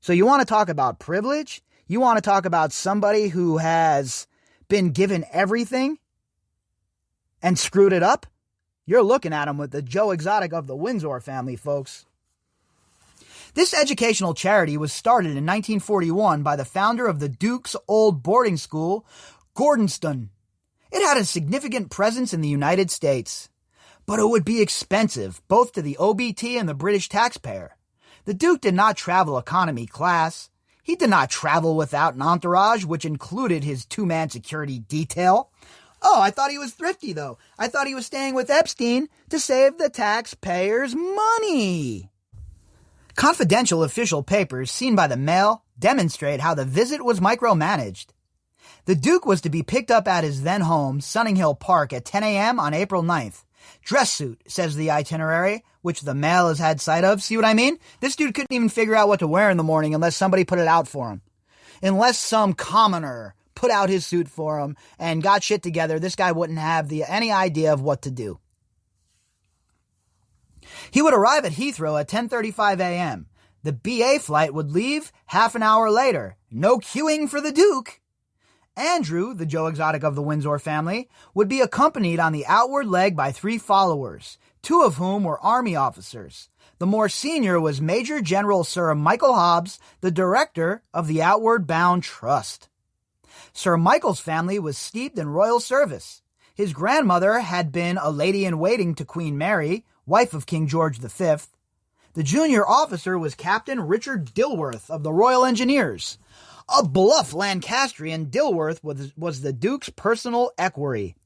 So you want to talk about privilege? You want to talk about somebody who has been given everything and screwed it up? You're looking at him with the Joe Exotic of the Windsor family, folks. This educational charity was started in 1941 by the founder of the Duke's old boarding school, Gordonston. It had a significant presence in the United States, but it would be expensive, both to the OBT and the British taxpayer. The Duke did not travel economy class. He did not travel without an entourage, which included his two-man security detail. Oh, I thought he was thrifty, though. I thought he was staying with Epstein to save the taxpayers' money. Confidential official papers seen by the Mail demonstrate how the visit was micromanaged. The Duke was to be picked up at his then home, Sunning Hill Park, at 10 a.m. on April 9th. Dress suit, says the itinerary, which the Mail has had sight of. See what I mean? This dude couldn't even figure out what to wear in the morning unless somebody put it out for him. Unless some commoner put out his suit for him and got shit together, this guy wouldn't have any idea of what to do. He would arrive at Heathrow at 10:35 a.m. The BA flight would leave half an hour later. No queuing for the Duke. Andrew, the Joe Exotic of the Windsor family, would be accompanied on the outward leg by 3 followers, 2 of whom were Army officers. The more senior was Major General Sir Michael Hobbs, the director of the Outward Bound Trust. Sir Michael's family was steeped in royal service. His grandmother had been a lady-in-waiting to Queen Mary, wife of King George V. The junior officer was Captain Richard Dilworth of the Royal Engineers. A bluff Lancastrian, Dilworth was the Duke's personal equerry.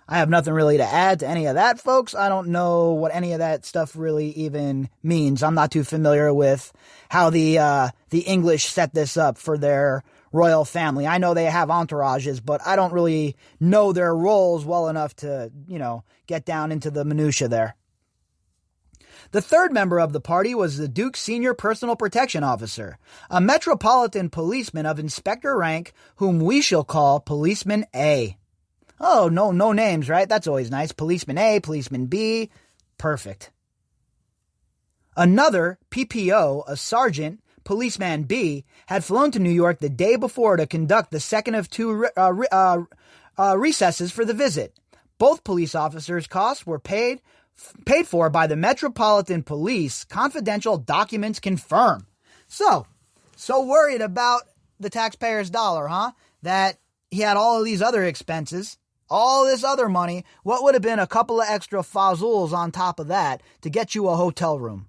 I have nothing really to add to any of that, folks. I don't know what any of that stuff really even means. I'm not too familiar with how the English set this up for their royal family. I know they have entourages, but I don't really know their roles well enough to, get down into the minutia there. The third member of the party was the Duke's senior personal protection officer, a metropolitan policeman of inspector rank whom we shall call Policeman A. Oh, no names, right? That's always nice. Policeman A, Policeman B. Perfect. Another PPO, a sergeant, Policeman B, had flown to New York the day before to conduct the second of 2 recesses for the visit. Both police officers' costs were paid for by the Metropolitan Police. Confidential documents confirm. So worried about the taxpayer's dollar, huh? That he had all of these other expenses, all this other money. What would have been a couple of extra fazools on top of that to get you a hotel room?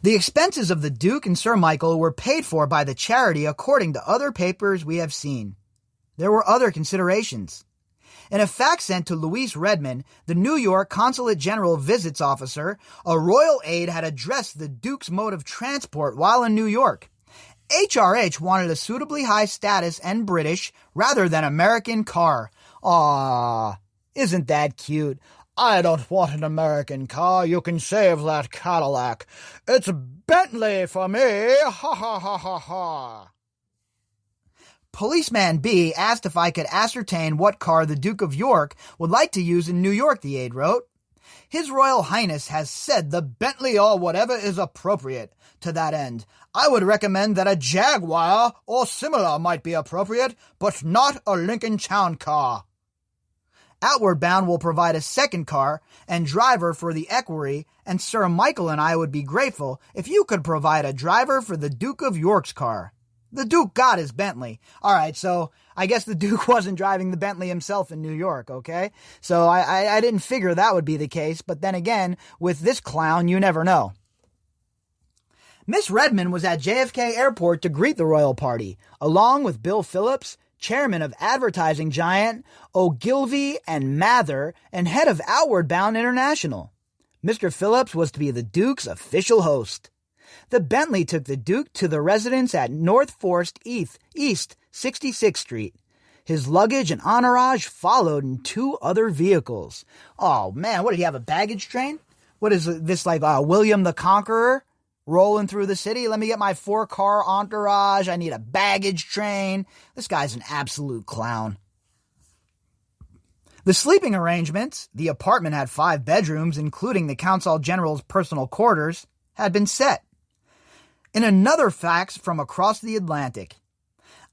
The expenses of the Duke and Sir Michael were paid for by the charity according to other papers we have seen. There were other considerations. In a fax sent to Louise Redmond, the New York Consulate General Visits Officer, a royal aide had addressed the Duke's mode of transport while in New York. HRH wanted a suitably high status and British rather than American car. Aww, isn't that cute? I don't want an American car. You can save that Cadillac. It's Bentley for me. Ha ha ha ha ha. Policeman B asked if I could ascertain what car the Duke of York would like to use in New York, the aide wrote. His Royal Highness has said the Bentley or whatever is appropriate. To that end, I would recommend that a Jaguar or similar might be appropriate, but not a Lincoln Town car. Outward Bound will provide a second car and driver for the equerry, and Sir Michael and I would be grateful if you could provide a driver for the Duke of York's car. The Duke got his Bentley. All right, so I guess the Duke wasn't driving the Bentley himself in New York, okay? So I didn't figure that would be the case, but then again, with this clown, you never know. Miss Redmond was at JFK Airport to greet the royal party, along with Bill Phillips, chairman of advertising giant Ogilvy and Mather, and head of Outward Bound International. Mr. Phillips was to be the Duke's official host. The Bentley took the Duke to the residence at North Forest East 66th Street. His luggage and entourage followed in 2 other vehicles. Oh man, what did he have, a baggage train? What is this, like William the Conqueror rolling through the city? Let me get my 4-car entourage. I need a baggage train. This guy's an absolute clown. The sleeping arrangements, the apartment had 5 bedrooms, including the Consul General's personal quarters, had been set. In another fax from across the Atlantic,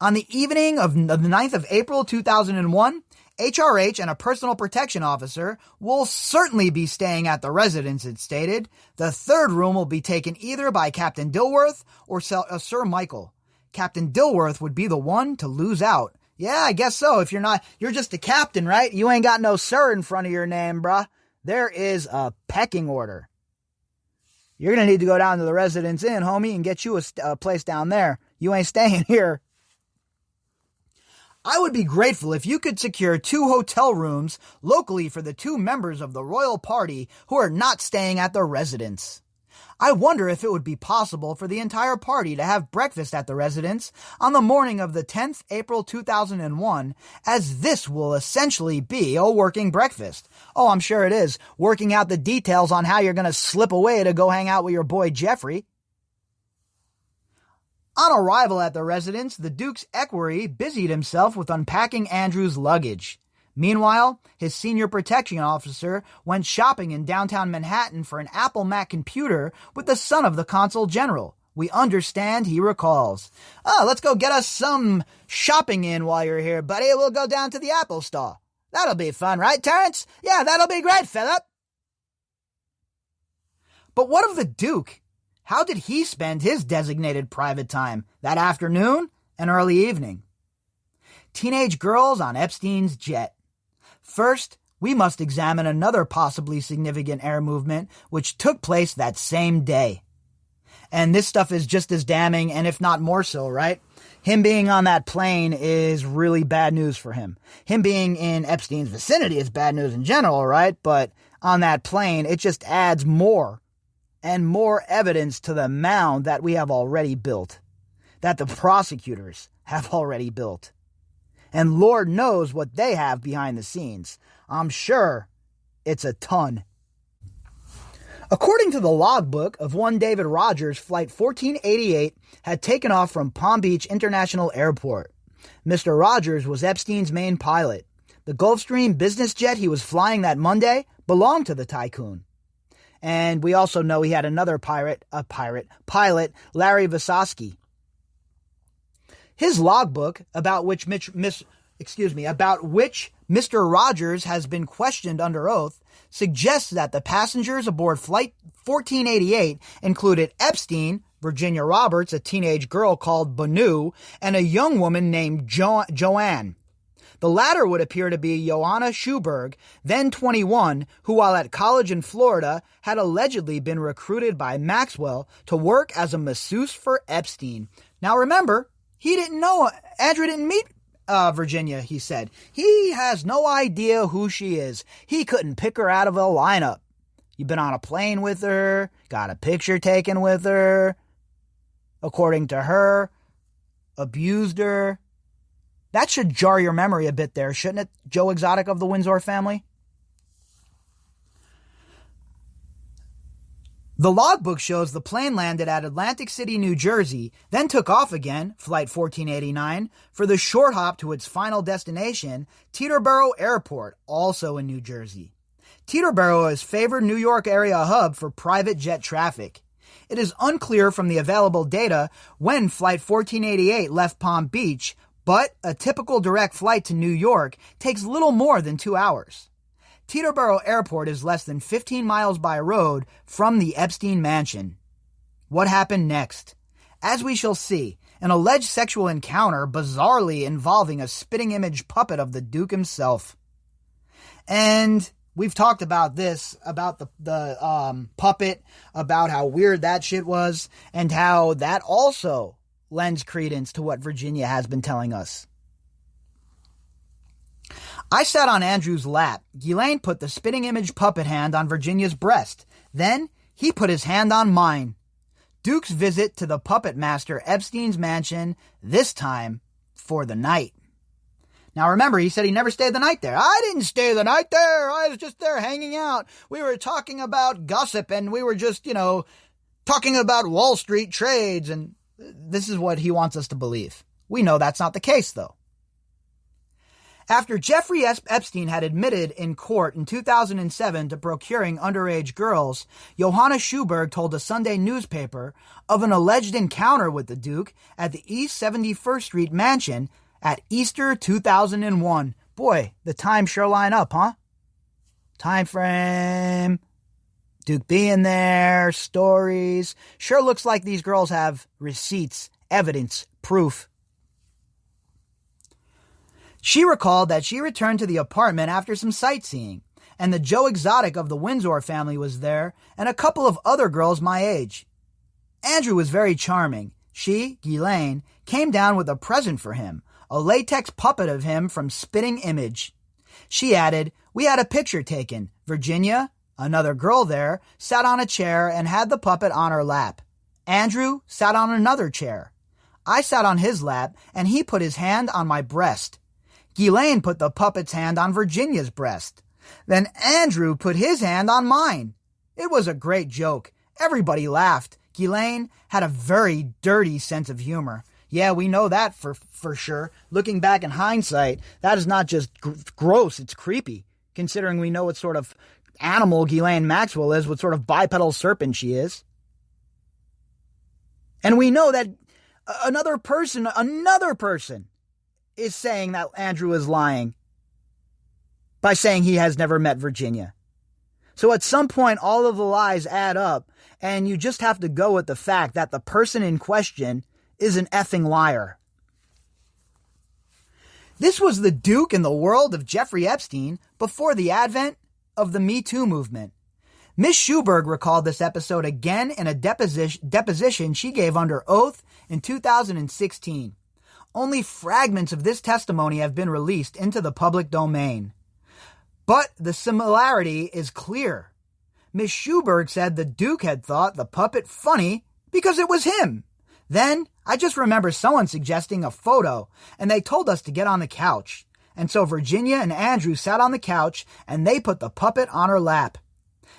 on the evening of the 9th of April 2001, HRH and a personal protection officer will certainly be staying at the residence, it stated. The 3rd room will be taken either by Captain Dilworth or Sir Michael. Captain Dilworth would be the one to lose out. Yeah, I guess so. If you're just a captain, right? You ain't got no sir in front of your name, bruh. There is a pecking order. You're going to need to go down to the Residence Inn, homie, and get you a place down there. You ain't staying here. I would be grateful if you could secure 2 hotel rooms locally for the 2 members of the royal party who are not staying at the residence. I wonder if it would be possible for the entire party to have breakfast at the residence on the morning of the 10th April 2001, as this will essentially be a working breakfast. Oh, I'm sure it is. Working out the details on how you're going to slip away to go hang out with your boy Jeffrey. On arrival at the residence, the Duke's equerry busied himself with unpacking Andrew's luggage. Meanwhile, his senior protection officer went shopping in downtown Manhattan for an Apple Mac computer with the son of the Consul General. We understand he recalls. Oh, let's go get us some shopping in while you're here, buddy. We'll go down to the Apple store. That'll be fun, right, Terrence? Yeah, that'll be great, Philip. But what of the Duke? How did he spend his designated private time that afternoon and early evening? Teenage girls on Epstein's jet. First, we must examine another possibly significant air movement which took place that same day. And this stuff is just as damning, and if not more so, right? Him being on that plane is really bad news for him. Him being in Epstein's vicinity is bad news in general, right? But on that plane, it just adds more and more evidence to the mound that we have already built, that the prosecutors have already built. And Lord knows what they have behind the scenes. I'm sure it's a ton. According to the logbook of one David Rogers, Flight 1488 had taken off from Palm Beach International Airport. Mr. Rogers was Epstein's main pilot. The Gulfstream business jet he was flying that Monday belonged to the tycoon. And we also know he had another pilot, Larry Visosky. His logbook, about which Mr. Rogers has been questioned under oath, suggests that the passengers aboard Flight 1488 included Epstein, Virginia Roberts, a teenage girl called Banu, and a young woman named Joanne. The latter would appear to be Joanna Schuberg, then 21, who while at college in Florida had allegedly been recruited by Maxwell to work as a masseuse for Epstein. Now remember, he didn't know, Andrew didn't meet Virginia, he said. He has no idea who she is. He couldn't pick her out of a lineup. You've been on a plane with her, got a picture taken with her, according to her, abused her. That should jar your memory a bit there, shouldn't it, Joe Exotic of the Windsor family? The logbook shows the plane landed at Atlantic City, New Jersey, then took off again, Flight 1489, for the short hop to its final destination, Teterboro Airport, also in New Jersey. Teterboro is favored New York area hub for private jet traffic. It is unclear from the available data when Flight 1488 left Palm Beach, but a typical direct flight to New York takes little more than 2 hours. Teterboro Airport is less than 15 miles by road from the Epstein mansion. What happened next? As we shall see, an alleged sexual encounter bizarrely involving a spitting image puppet of the Duke himself. And we've talked about this, about the puppet, about how weird that shit was, and how that also lends credence to what Virginia has been telling us. I sat on Andrew's lap. Ghislaine put the spitting image puppet hand on Virginia's breast. Then he put his hand on mine. Duke's visit to the puppet master Epstein's mansion, this time for the night. Now remember, he said he never stayed the night there. I didn't stay the night there. I was just there hanging out. We were talking about gossip and we were just, talking about Wall Street trades. And this is what he wants us to believe. We know that's not the case, though. After Jeffrey Epstein had admitted in court in 2007 to procuring underage girls, Johanna Schuberg told a Sunday newspaper of an alleged encounter with the Duke at the East 71st Street mansion at Easter 2001. Boy, the times sure line up, huh? Time frame, Duke being there, stories. Sure looks like these girls have receipts, evidence, proof. She recalled that she returned to the apartment after some sightseeing, and the Joe Exotic of the Windsor family was there, and a couple of other girls my age. Andrew was very charming. She, Ghislaine, came down with a present for him, a latex puppet of him from Spitting Image. She added, we had a picture taken. Virginia, another girl there, sat on a chair and had the puppet on her lap. Andrew sat on another chair. I sat on his lap, and he put his hand on my breast. Ghislaine put the puppet's hand on Virginia's breast. Then Andrew put his hand on mine. It was a great joke. Everybody laughed. Ghislaine had a very dirty sense of humor. Yeah, we know that for sure. Looking back in hindsight, that is not just gross, it's creepy. Considering we know what sort of animal Ghislaine Maxwell is, what sort of bipedal serpent she is. And we know that another person is saying that Andrew is lying by saying he has never met Virginia. So at some point, all of the lies add up, and you just have to go with the fact that the person in question is an effing liar. This was the Duke in the world of Jeffrey Epstein before the advent of the Me Too movement. Miss Schuberg recalled this episode again in a deposition she gave under oath in 2016. Only fragments of this testimony have been released into the public domain. But the similarity is clear. Miss Schuberg said the Duke had thought the puppet funny because it was him. Then, I just remember someone suggesting a photo, and they told us to get on the couch. And so Virginia and Andrew sat on the couch, and they put the puppet on her lap.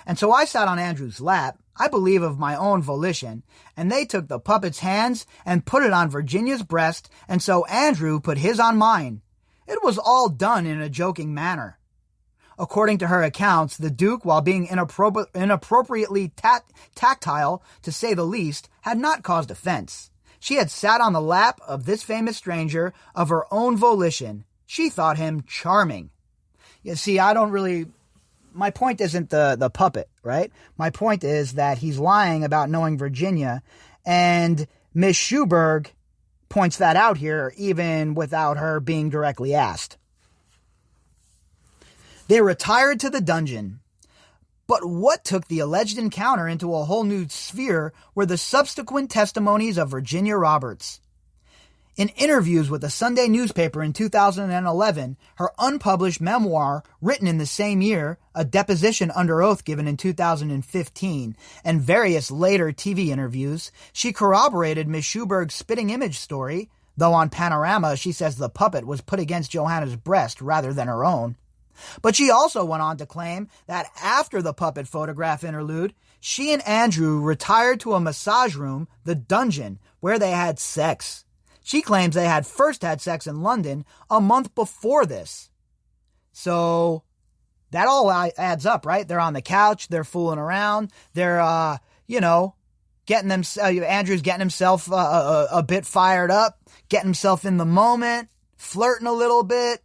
And so I sat on Andrew's lap, I believe of my own volition, and they took the puppet's hands and put it on Virginia's breast, and so Andrew put his on mine. It was all done in a joking manner. According to her accounts, the Duke, while being inappropriately tactile, to say the least, had not caused offense. She had sat on the lap of this famous stranger of her own volition. She thought him charming. You see, my point isn't the puppet, right? My point is that he's lying about knowing Virginia, and Miss Schuberg points that out here, even without her being directly asked. They retired to the dungeon. But what took the alleged encounter into a whole new sphere were the subsequent testimonies of Virginia Roberts. In interviews with a Sunday newspaper in 2011, her unpublished memoir, written in the same year, a deposition under oath given in 2015, and various later TV interviews, she corroborated Miss Schuberg's spitting image story, though on Panorama she says the puppet was put against Johanna's breast rather than her own. But she also went on to claim that after the puppet photograph interlude, she and Andrew retired to a massage room, the Dungeon, where they had sex. She claims they had first had sex in London a month before this. So that all adds up, right? They're on the couch, they're fooling around, they're, Andrew's getting himself a bit fired up, getting himself in the moment, flirting a little bit,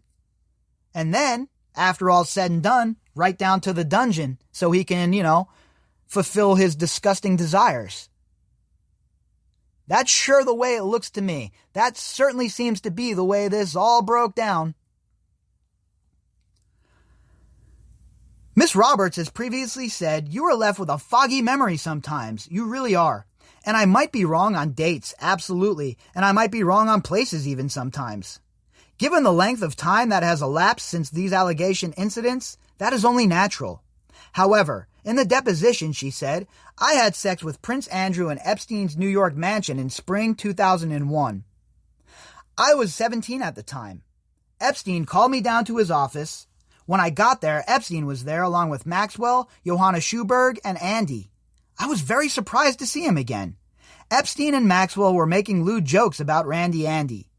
and then, after all's said and done, right down to the dungeon so he can, fulfill his disgusting desires. That's sure the way it looks to me. That certainly seems to be the way this all broke down. Miss Roberts has previously said, "You are left with a foggy memory sometimes. You really are. And I might be wrong on dates, absolutely. And I might be wrong on places even sometimes. Given the length of time that has elapsed since these allegation incidents, that is only natural. However, in the deposition, she said, I had sex with Prince Andrew in Epstein's New York mansion in spring 2001. I was 17 at the time. Epstein called me down to his office. When I got there, Epstein was there along with Maxwell, Johanna Schuberg, and Andy. I was very surprised to see him again. Epstein and Maxwell were making lewd jokes about Randy Andy.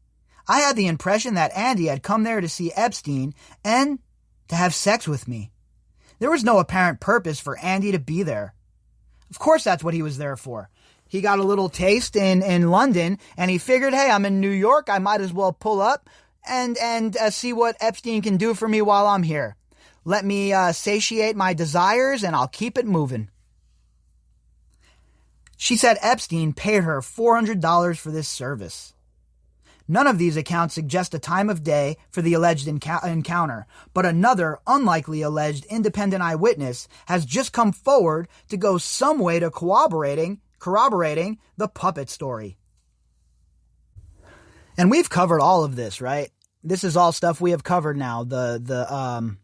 I had the impression that Andy had come there to see Epstein and to have sex with me. There was no apparent purpose for Andy to be there. Of course that's what he was there for. He got a little taste in London, and he figured, hey, I'm in New York, I might as well pull up and see what Epstein can do for me while I'm here. Let me satiate my desires, and I'll keep it moving. She said Epstein paid her $400 for this service. None of these accounts suggest a time of day for the alleged encounter, but another unlikely alleged independent eyewitness has just come forward to go some way to corroborating the puppet story. And we've covered all of this, right? This is all stuff we have covered now. The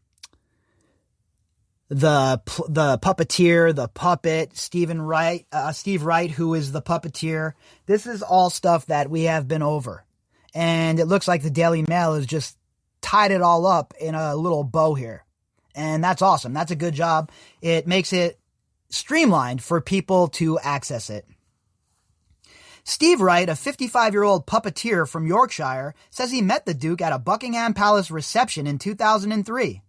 puppeteer, the puppet, Steve Wright, who is the puppeteer. This is all stuff that we have been over. And it looks like the Daily Mail has just tied it all up in a little bow here. And that's awesome. That's a good job. It makes it streamlined for people to access it. Steve Wright, a 55-year-old puppeteer from Yorkshire, says he met the Duke at a Buckingham Palace reception in 2003.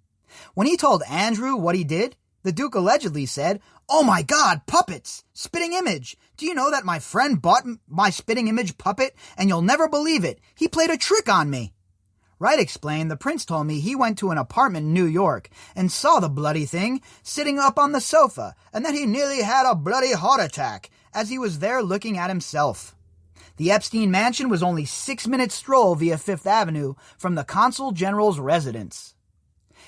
When he told Andrew what he did, the Duke allegedly said, "Oh my God, puppets! Spitting image! Do you know that my friend bought my spitting image puppet and you'll never believe it? He played a trick on me." Wright explained, "The prince told me he went to an apartment in New York and saw the bloody thing sitting up on the sofa and that he nearly had a bloody heart attack as he was there looking at himself." The Epstein mansion was only 6 minutes stroll via Fifth Avenue from the Consul General's residence.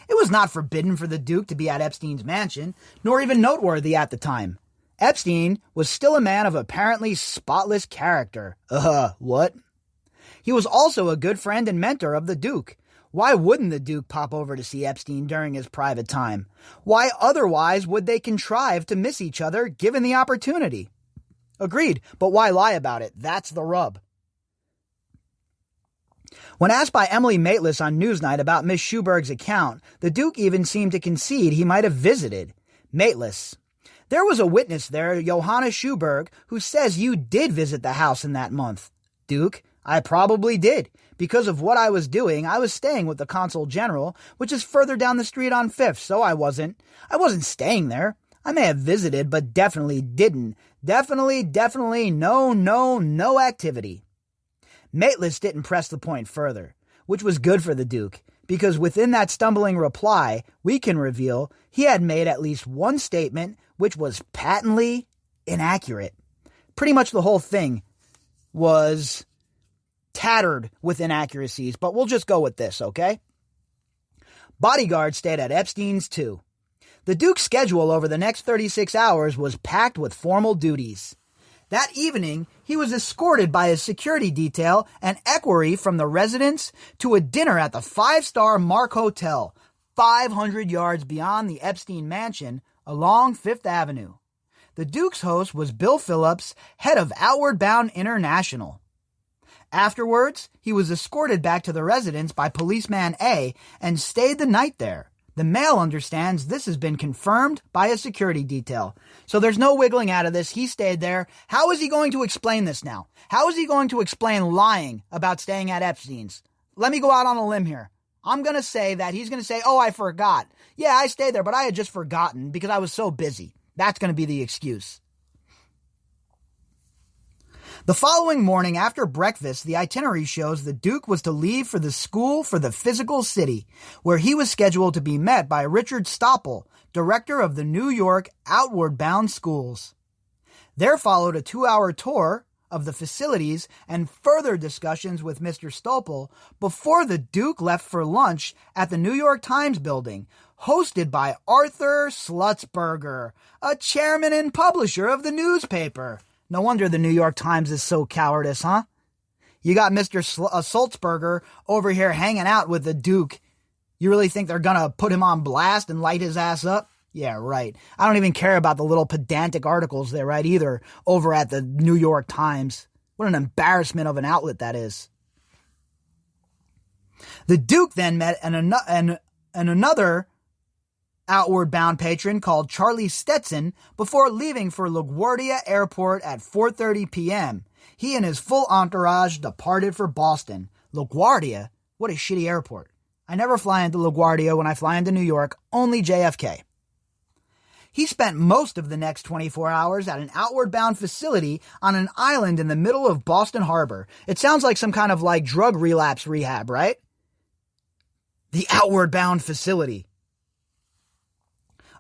It was not forbidden for the Duke to be at Epstein's mansion, nor even noteworthy at the time. Epstein was still a man of apparently spotless character. What? He was also a good friend and mentor of the Duke. Why wouldn't the Duke pop over to see Epstein during his private time? Why otherwise would they contrive to miss each other given the opportunity? Agreed, but why lie about it? That's the rub. When asked by Emily Maitlis on Newsnight about Miss Schuberg's account, the Duke even seemed to concede he might have visited. Maitlis: "There was a witness there, Johanna Schuberg, who says you did visit the house in that month." Duke: "I probably did. Because of what I was doing, I was staying with the Consul General, which is further down the street on Fifth, so I wasn't staying there. I may have visited, but definitely didn't. Definitely, no activity." Maitlis didn't press the point further, which was good for the Duke, because within that stumbling reply, we can reveal he had made at least one statement which was patently inaccurate. Pretty much the whole thing was tattered with inaccuracies, but we'll just go with this, okay? Bodyguards stayed at Epstein's too. The Duke's schedule over the next 36 hours was packed with formal duties. That evening, he was escorted by his security detail and equerry from the residence to a dinner at the 5-star Mark Hotel, 500 yards beyond the Epstein mansion along Fifth Avenue. The Duke's host was Bill Phillips, head of Outward Bound International. Afterwards, he was escorted back to the residence by Policeman A and stayed the night there. The Mail understands this has been confirmed by a security detail. So there's no wiggling out of this. He stayed there. How is he going to explain this now? How is he going to explain lying about staying at Epstein's? Let me go out on a limb here. I'm going to say that he's going to say, "Oh, I forgot. Yeah, I stayed there, but I had just forgotten because I was so busy." That's going to be the excuse. The following morning after breakfast, the itinerary shows the Duke was to leave for the School for the Physical City, where he was scheduled to be met by Richard Stoppel, director of the New York Outward Bound Schools. There followed a 2-hour tour of the facilities and further discussions with Mr. Stolple before the Duke left for lunch at the New York Times building, hosted by Arthur Slutzberger, a chairman and publisher of the newspaper. No wonder the New York Times is so cowardice, huh? You got Mr. Sulzberger over here hanging out with the Duke. You really think they're gonna put him on blast and light his ass up? Yeah, right. I don't even care about the little pedantic articles they write either over at the New York Times. What an embarrassment of an outlet that is. The Duke then met another outward-bound patron called Charlie Stetson before leaving for LaGuardia Airport at 4:30 p.m. He and his full entourage departed for Boston. LaGuardia? What a shitty airport. I never fly into LaGuardia when I fly into New York, only JFK. He spent most of the next 24 hours at an outward-bound facility on an island in the middle of Boston Harbor. It sounds like some kind of drug relapse rehab, right? The outward-bound facility.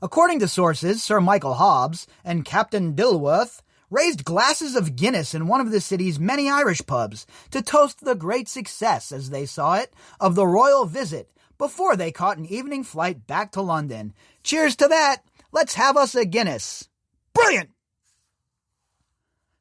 According to sources, Sir Michael Hobbs and Captain Dilworth raised glasses of Guinness in one of the city's many Irish pubs to toast the great success, as they saw it, of the royal visit before they caught an evening flight back to London. Cheers to that! Let's have us a Guinness. Brilliant!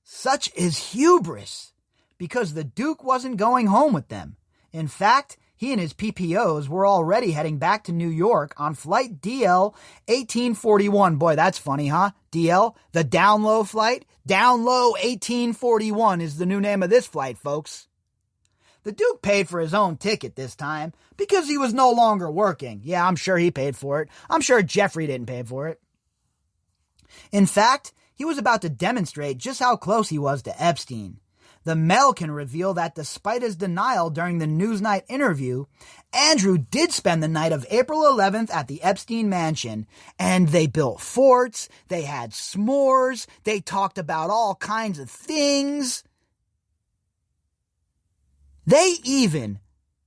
Such is hubris, because the Duke wasn't going home with them. In fact, he and his PPOs were already heading back to New York on flight DL 1841. Boy, that's funny, huh? DL, the down low flight. Down low 1841 is the new name of this flight, folks. The Duke paid for his own ticket this time because he was no longer working. Yeah, I'm sure he paid for it. I'm sure Jeffrey didn't pay for it. In fact, he was about to demonstrate just how close he was to Epstein. The Mail can reveal that despite his denial during the Newsnight interview, Andrew did spend the night of April 11th at the Epstein mansion, and they built forts, they had s'mores, they talked about all kinds of things. They even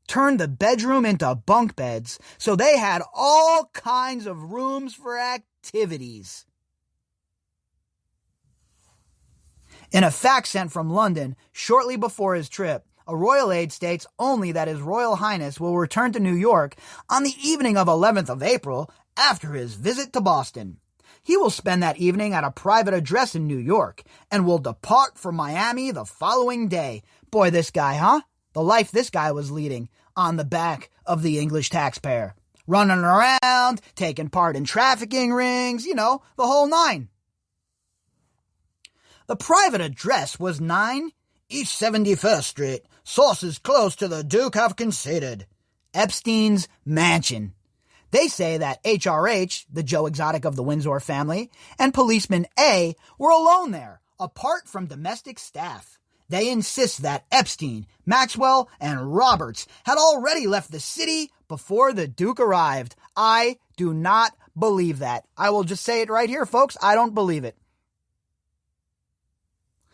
turned the bedroom into bunk beds, so they had all kinds of rooms for activities. In a fax sent from London shortly before his trip, a royal aide states only that His Royal Highness will return to New York on the evening of 11th of April after his visit to Boston. He will spend that evening at a private address in New York and will depart for Miami the following day. Boy, this guy, huh? The life this guy was leading on the back of the English taxpayer. Running around, taking part in trafficking rings, the whole nine. The private address was 9 East 71st Street. Sources close to the Duke have conceded. Epstein's mansion. They say that HRH, the Joe Exotic of the Windsor family, and policeman A were alone there, apart from domestic staff. They insist that Epstein, Maxwell, and Roberts had already left the city before the Duke arrived. I do not believe that. I will just say it right here, folks. I don't believe it.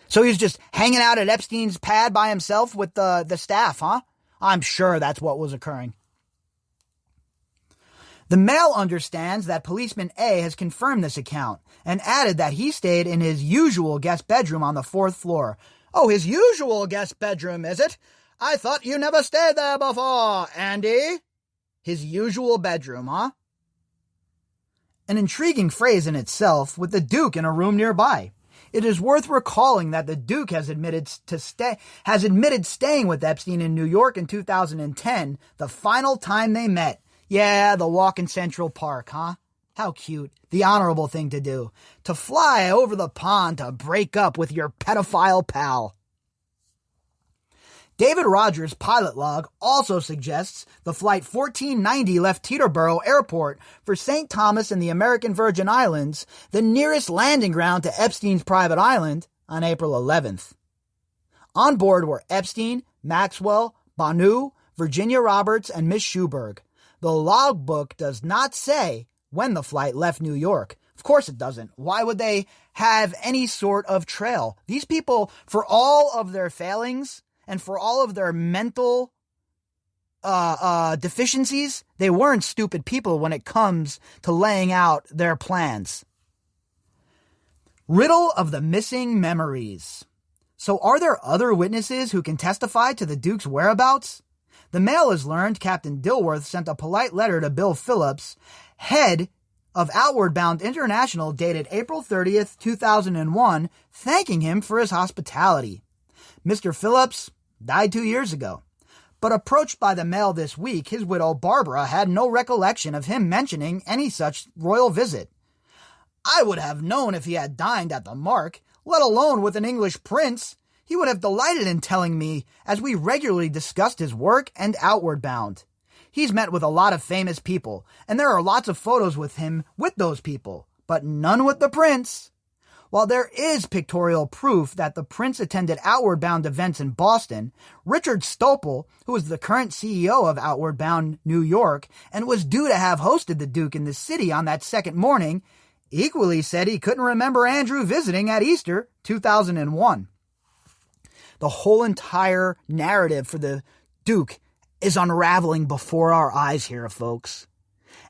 So he's just hanging out at Epstein's pad by himself with the staff, huh? I'm sure that's what was occurring. The Mail understands that policeman A has confirmed this account and added that he stayed in his usual guest bedroom on the 4th floor. Oh, his usual guest bedroom, is it? I thought you never stayed there before, Andy. His usual bedroom, huh? An intriguing phrase in itself, with the Duke in a room nearby. It is worth recalling that the Duke has admitted staying with Epstein in New York in 2010, the final time they met. Yeah, the walk in Central Park, huh? How cute. The honorable thing to do. To fly over the pond to break up with your pedophile pal. David Rogers' pilot log also suggests the flight 1490 left Teterboro Airport for St. Thomas and the American Virgin Islands, the nearest landing ground to Epstein's private island, on April 11th. On board were Epstein, Maxwell, Banu, Virginia Roberts, and Miss Schuberg. The logbook does not say when the flight left New York. Of course it doesn't. Why would they have any sort of trail? These people, for all of their failings and for all of their mental deficiencies, they weren't stupid people when it comes to laying out their plans. Riddle of the missing memories. So are there other witnesses who can testify to the Duke's whereabouts? The Mail has learned Captain Dilworth sent a polite letter to Bill Phillips, head of Outward Bound International, dated April 30th, 2001, thanking him for his hospitality. Mr. Phillips died 2 years ago, but approached by the Mail this week, his widow Barbara had no recollection of him mentioning any such royal visit. I would have known if he had dined at the Mark, let alone with an English prince. He would have delighted in telling me, as we regularly discussed his work and Outward Bound. He's met with a lot of famous people, and there are lots of photos with him with those people, but none with the prince. While there is pictorial proof that the prince attended Outward Bound events in Boston, Richard Stopel, who is the current CEO of Outward Bound New York and was due to have hosted the Duke in the city on that second morning, equally said he couldn't remember Andrew visiting at Easter 2001. The whole entire narrative for the Duke is unraveling before our eyes here, folks.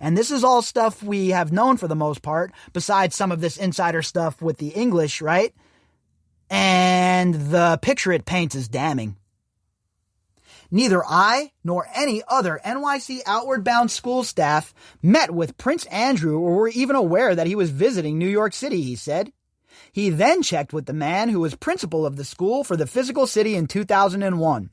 And this is all stuff we have known for the most part, besides some of this insider stuff with the English, right? And the picture it paints is damning. Neither I nor any other NYC Outward Bound school staff met with Prince Andrew or were even aware that he was visiting New York City, he said. He then checked with the man who was principal of the school for the physical city in 2001.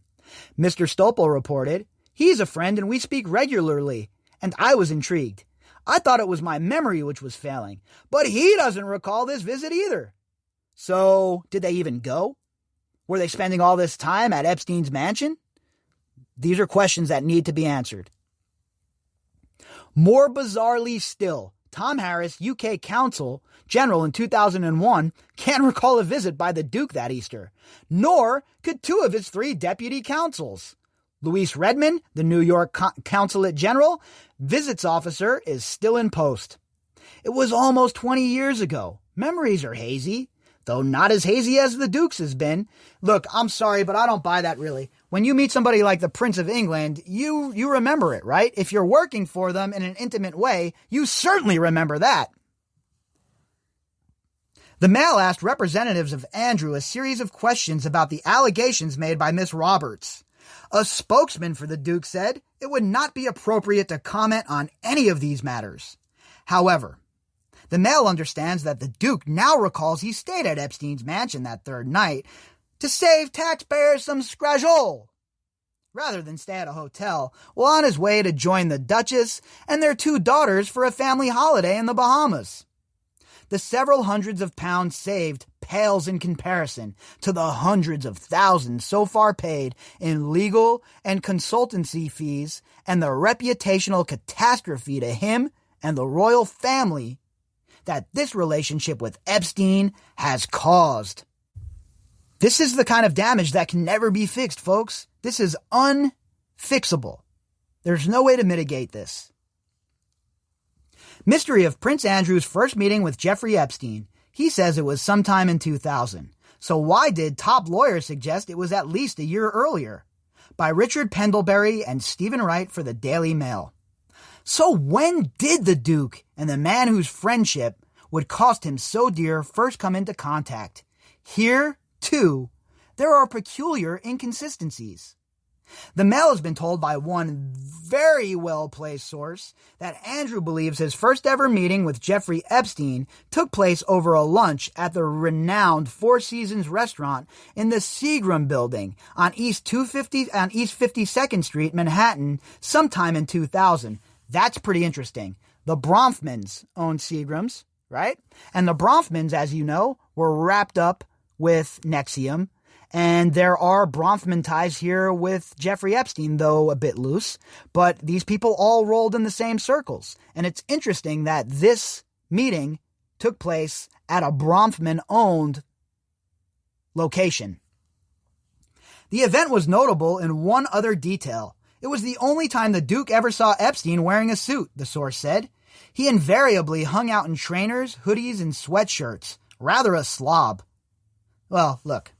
Mr. Stopel reported, "He's a friend and we speak regularly, and I was intrigued. I thought it was my memory which was failing, but he doesn't recall this visit either." So, did they even go? Were they spending all this time at Epstein's mansion? These are questions that need to be answered. More bizarrely still, Tom Harris, UK Consul General in 2001, can't recall a visit by the Duke that Easter, nor could two of his three deputy consuls. Louise Redmond, the New York Consulate General, visits officer, is still in post. It was almost 20 years ago. Memories are hazy, though not as hazy as the Duke's has been. Look, I'm sorry, but I don't buy that really. When you meet somebody like the Prince of England, you remember it, right? If you're working for them in an intimate way, you certainly remember that. The Mail asked representatives of Andrew a series of questions about the allegations made by Miss Roberts. A spokesman for the Duke said it would not be appropriate to comment on any of these matters. However, the Mail understands that the Duke now recalls he stayed at Epstein's mansion that third night to save taxpayers some scrajol, rather than stay at a hotel while on his way to join the Duchess and their two daughters for a family holiday in the Bahamas. The several hundreds of pounds saved pales in comparison to the hundreds of thousands so far paid in legal and consultancy fees and the reputational catastrophe to him and the royal family that this relationship with Epstein has caused. This is the kind of damage that can never be fixed, folks. This is unfixable. There's no way to mitigate this. Mystery of Prince Andrew's first meeting with Jeffrey Epstein. He says it was sometime in 2000. So why did top lawyers suggest it was at least a year earlier? By Richard Pendlebury and Stephen Wright for the Daily Mail. So when did the Duke and the man whose friendship would cost him so dear first come into contact? Here, too, there are peculiar inconsistencies. The Mail has been told by one very well-placed source that Andrew believes his first ever meeting with Jeffrey Epstein took place over a lunch at the renowned Four Seasons restaurant in the Seagram building on East 52nd Street, Manhattan, sometime in 2000. That's pretty interesting. The Bronfmans owned Seagrams, right? And the Bronfmans, as you know, were wrapped up with NXIVM. And there are Bronfman ties here with Jeffrey Epstein, though a bit loose. But these people all rolled in the same circles. And it's interesting that this meeting took place at a Bronfman-owned location. The event was notable in one other detail. It was the only time the Duke ever saw Epstein wearing a suit, the source said. He invariably hung out in trainers, hoodies, and sweatshirts. Rather a slob. Well, look.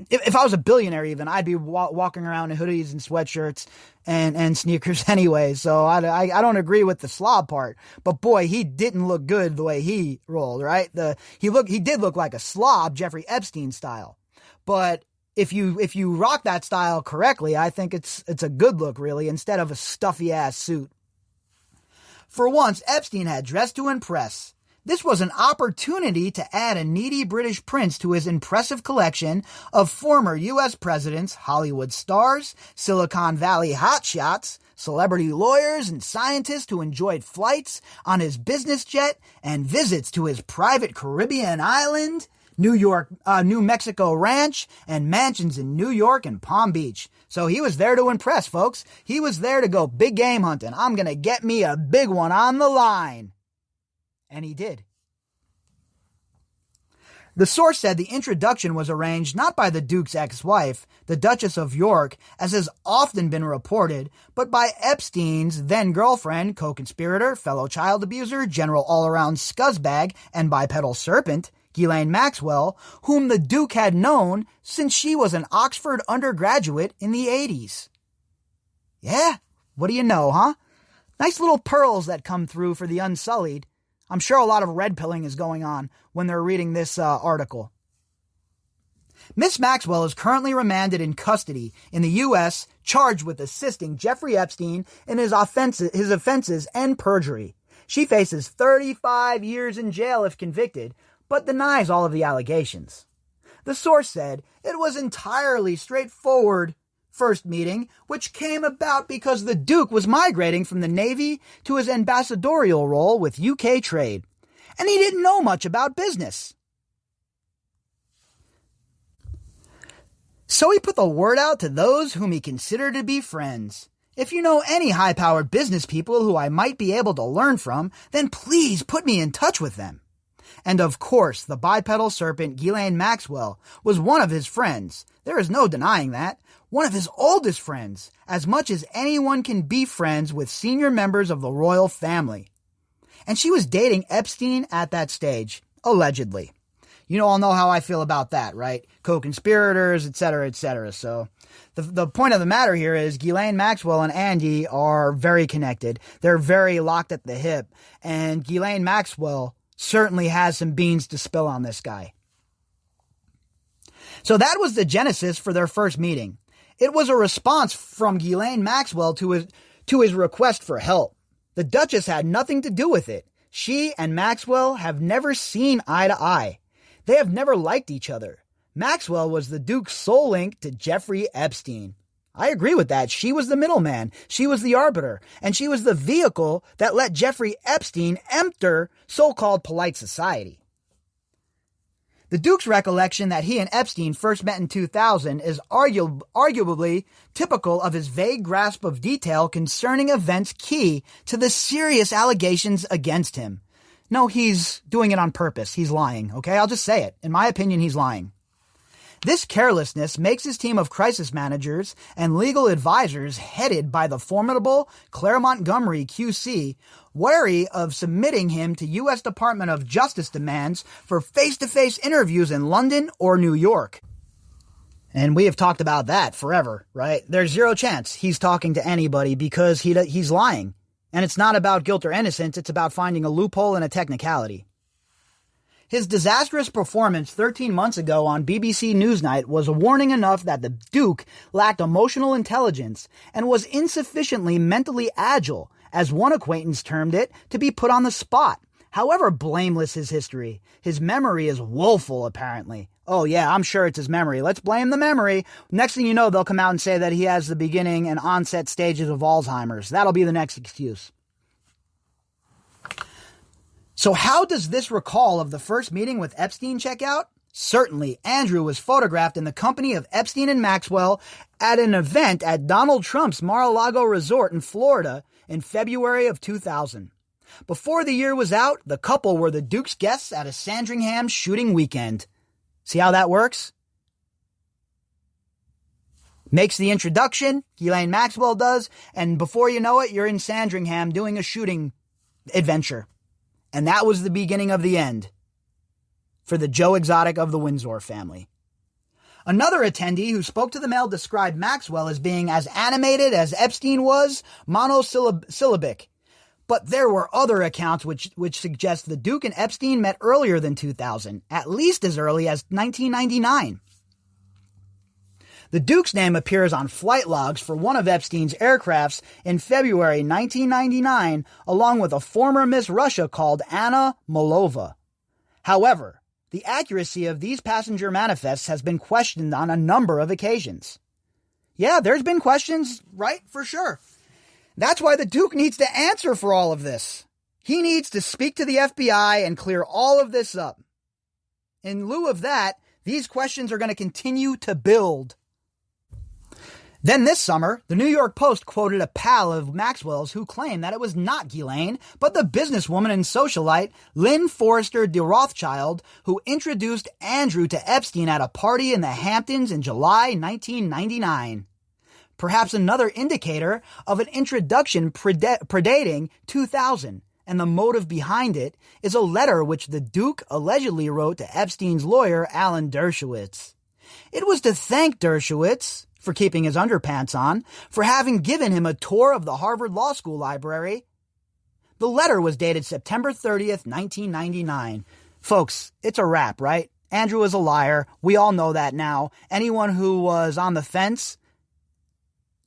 if I was a billionaire even, I'd be walking around in hoodies and sweatshirts and sneakers anyway. So I don't agree with the slob part. But boy, he didn't look good the way he rolled, right? He did look like a slob, Jeffrey Epstein style. But if you rock that style correctly, I think it's a good look, really, instead of a stuffy ass suit. For once, Epstein had dressed to impress. This was an opportunity to add a needy British prince to his impressive collection of former U.S. presidents, Hollywood stars, Silicon Valley hotshots, celebrity lawyers, and scientists who enjoyed flights on his business jet and visits to his private Caribbean island, New Mexico ranch, and mansions in New York and Palm Beach. So he was there to impress, folks. He was there to go big game hunting. I'm going to get me a big one on the line. And he did. The source said the introduction was arranged not by the Duke's ex-wife, the Duchess of York, as has often been reported, but by Epstein's then-girlfriend, co-conspirator, fellow child abuser, general all-around scuzzbag, and bipedal serpent, Ghislaine Maxwell, whom the Duke had known since she was an Oxford undergraduate in the 80s. Yeah, what do you know, huh? Nice little pearls that come through for the unsullied. I'm sure a lot of red pilling is going on when they're reading this article. Miss Maxwell is currently remanded in custody in the U.S., charged with assisting Jeffrey Epstein in his offenses and perjury. She faces 35 years in jail if convicted, but denies all of the allegations. The source said it was entirely straightforward first meeting, which came about because the Duke was migrating from the Navy to his ambassadorial role with UK trade, and he didn't know much about business. So he put the word out to those whom he considered to be friends. If you know any high-powered business people who I might be able to learn from, then please put me in touch with them. And of course, the bipedal serpent Ghislaine Maxwell was one of his friends. There is no denying that. One of his oldest friends, as much as anyone can be friends with senior members of the royal family. And she was dating Epstein at that stage, allegedly. You all know how I feel about that, right? Co-conspirators, etc., etc. So the point of the matter here is Ghislaine Maxwell and Andy are very connected. They're very locked at the hip. And Ghislaine Maxwell certainly has some beans to spill on this guy. So that was the genesis for their first meeting. It was a response from Ghislaine Maxwell to his request for help. The Duchess had nothing to do with it. She and Maxwell have never seen eye to eye. They have never liked each other. Maxwell was the Duke's sole link to Jeffrey Epstein. I agree with that. She was the middleman. She was the arbiter. And she was the vehicle that let Jeffrey Epstein enter so-called polite society. The Duke's recollection that he and Epstein first met in 2000 is arguably typical of his vague grasp of detail concerning events key to the serious allegations against him. No, he's doing it on purpose. He's lying, okay? I'll just say it. In my opinion, he's lying. This carelessness makes his team of crisis managers and legal advisors headed by the formidable Claire Montgomery QC wary of submitting him to U.S. Department of Justice demands for face-to-face interviews in London or New York. And we have talked about that forever, right? There's zero chance he's talking to anybody because he's lying. And it's not about guilt or innocence, it's about finding a loophole and a technicality. His disastrous performance 13 months ago on BBC Newsnight was a warning enough that the Duke lacked emotional intelligence and was insufficiently mentally agile, as one acquaintance termed it, to be put on the spot. However blameless his history, his memory is woeful, apparently. Oh yeah, I'm sure it's his memory. Let's blame the memory. Next thing you know, they'll come out and say that he has the beginning and onset stages of Alzheimer's. That'll be the next excuse. So how does this recall of the first meeting with Epstein check out? Certainly, Andrew was photographed in the company of Epstein and Maxwell at an event at Donald Trump's Mar-a-Lago resort in Florida in February of 2000. Before the year was out, the couple were the Duke's guests at a Sandringham shooting weekend. See how that works? Makes the introduction, Ghislaine Maxwell does, and before you know it, you're in Sandringham doing a shooting adventure. And that was the beginning of the end for the Joe Exotic of the Windsor family. Another attendee who spoke to the Mail described Maxwell as being as animated as Epstein was, monosyllabic. But there were other accounts which suggest the Duke and Epstein met earlier than 2000, at least as early as 1999. The Duke's name appears on flight logs for one of Epstein's aircrafts in February 1999, along with a former Miss Russia called Anna Molova. However, the accuracy of these passenger manifests has been questioned on a number of occasions. Yeah, there's been questions, right? For sure. That's why the Duke needs to answer for all of this. He needs to speak to the FBI and clear all of this up. In lieu of that, these questions are going to continue to build. Then this summer, the New York Post quoted a pal of Maxwell's who claimed that it was not Ghislaine, but the businesswoman and socialite Lynn Forrester de Rothschild who introduced Andrew to Epstein at a party in the Hamptons in July 1999. Perhaps another indicator of an introduction predating 2000, and the motive behind it is a letter which the Duke allegedly wrote to Epstein's lawyer, Alan Dershowitz. It was to thank Dershowitz for keeping his underpants on, for having given him a tour of the Harvard Law School library. The letter was dated September 30th, 1999. Folks, it's a wrap, right? Andrew is a liar. We all know that now. Anyone who was on the fence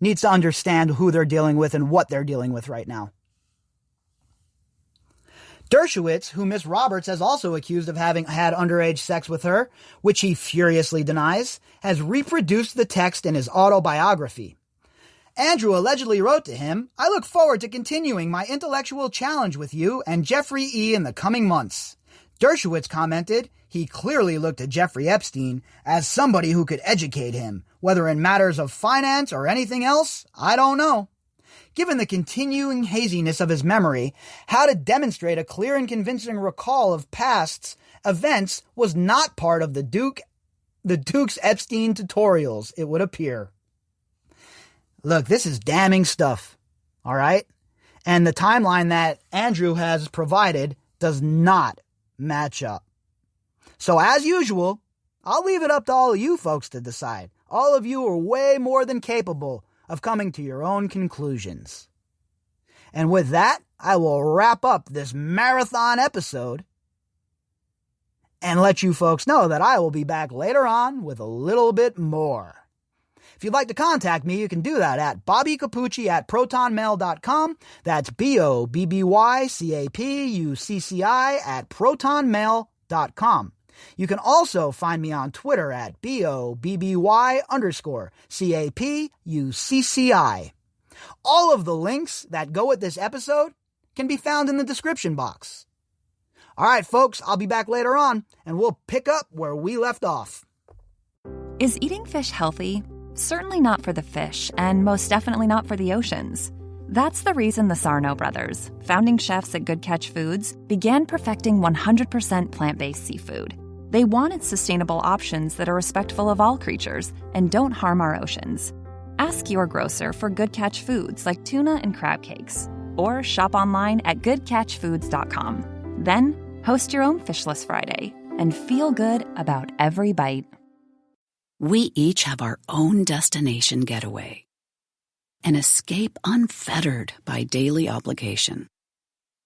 needs to understand who they're dealing with and what they're dealing with right now. Dershowitz, who Miss Roberts has also accused of having had underage sex with her, which he furiously denies, has reproduced the text in his autobiography. Andrew allegedly wrote to him, "I look forward to continuing my intellectual challenge with you and Jeffrey E. in the coming months." Dershowitz commented he clearly looked at Jeffrey Epstein as somebody who could educate him, whether in matters of finance or anything else, I don't know. Given the continuing haziness of his memory, how to demonstrate a clear and convincing recall of past events was not part of the Duke's Epstein tutorials, it would appear. Look, this is damning stuff, all right? And the timeline that Andrew has provided does not match up. So as usual, I'll leave it up to all of you folks to decide. All of you are way more than capable of coming to your own conclusions. And with that, I will wrap up this marathon episode and let you folks know that I will be back later on with a little bit more. If you'd like to contact me, you can do that at bobbycapucci@protonmail.com. That's BOBBYCAPUCCI@protonmail.com. You can also find me on Twitter at BOBBY_CAPUCCI. All of the links that go with this episode can be found in the description box. All right, folks, I'll be back later on, and we'll pick up where we left off. Is eating fish healthy? Certainly not for the fish, and most definitely not for the oceans. That's the reason the Sarno brothers, founding chefs at Good Catch Foods, began perfecting 100% plant-based seafood. They wanted sustainable options that are respectful of all creatures and don't harm our oceans. Ask your grocer for Good Catch Foods like tuna and crab cakes, or shop online at goodcatchfoods.com. Then, host your own Fishless Friday and feel good about every bite. We each have our own destination getaway. An escape unfettered by daily obligation,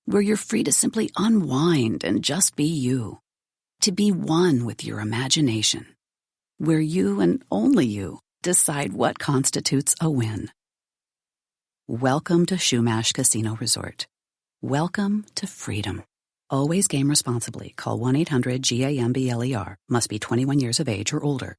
where you're free to simply unwind and just be you. To be one with your imagination, where you and only you decide what constitutes a win. Welcome to Shumash Casino Resort. Welcome to freedom. Always game responsibly. Call 1-800-GAMBLER. Must be 21 years of age or older.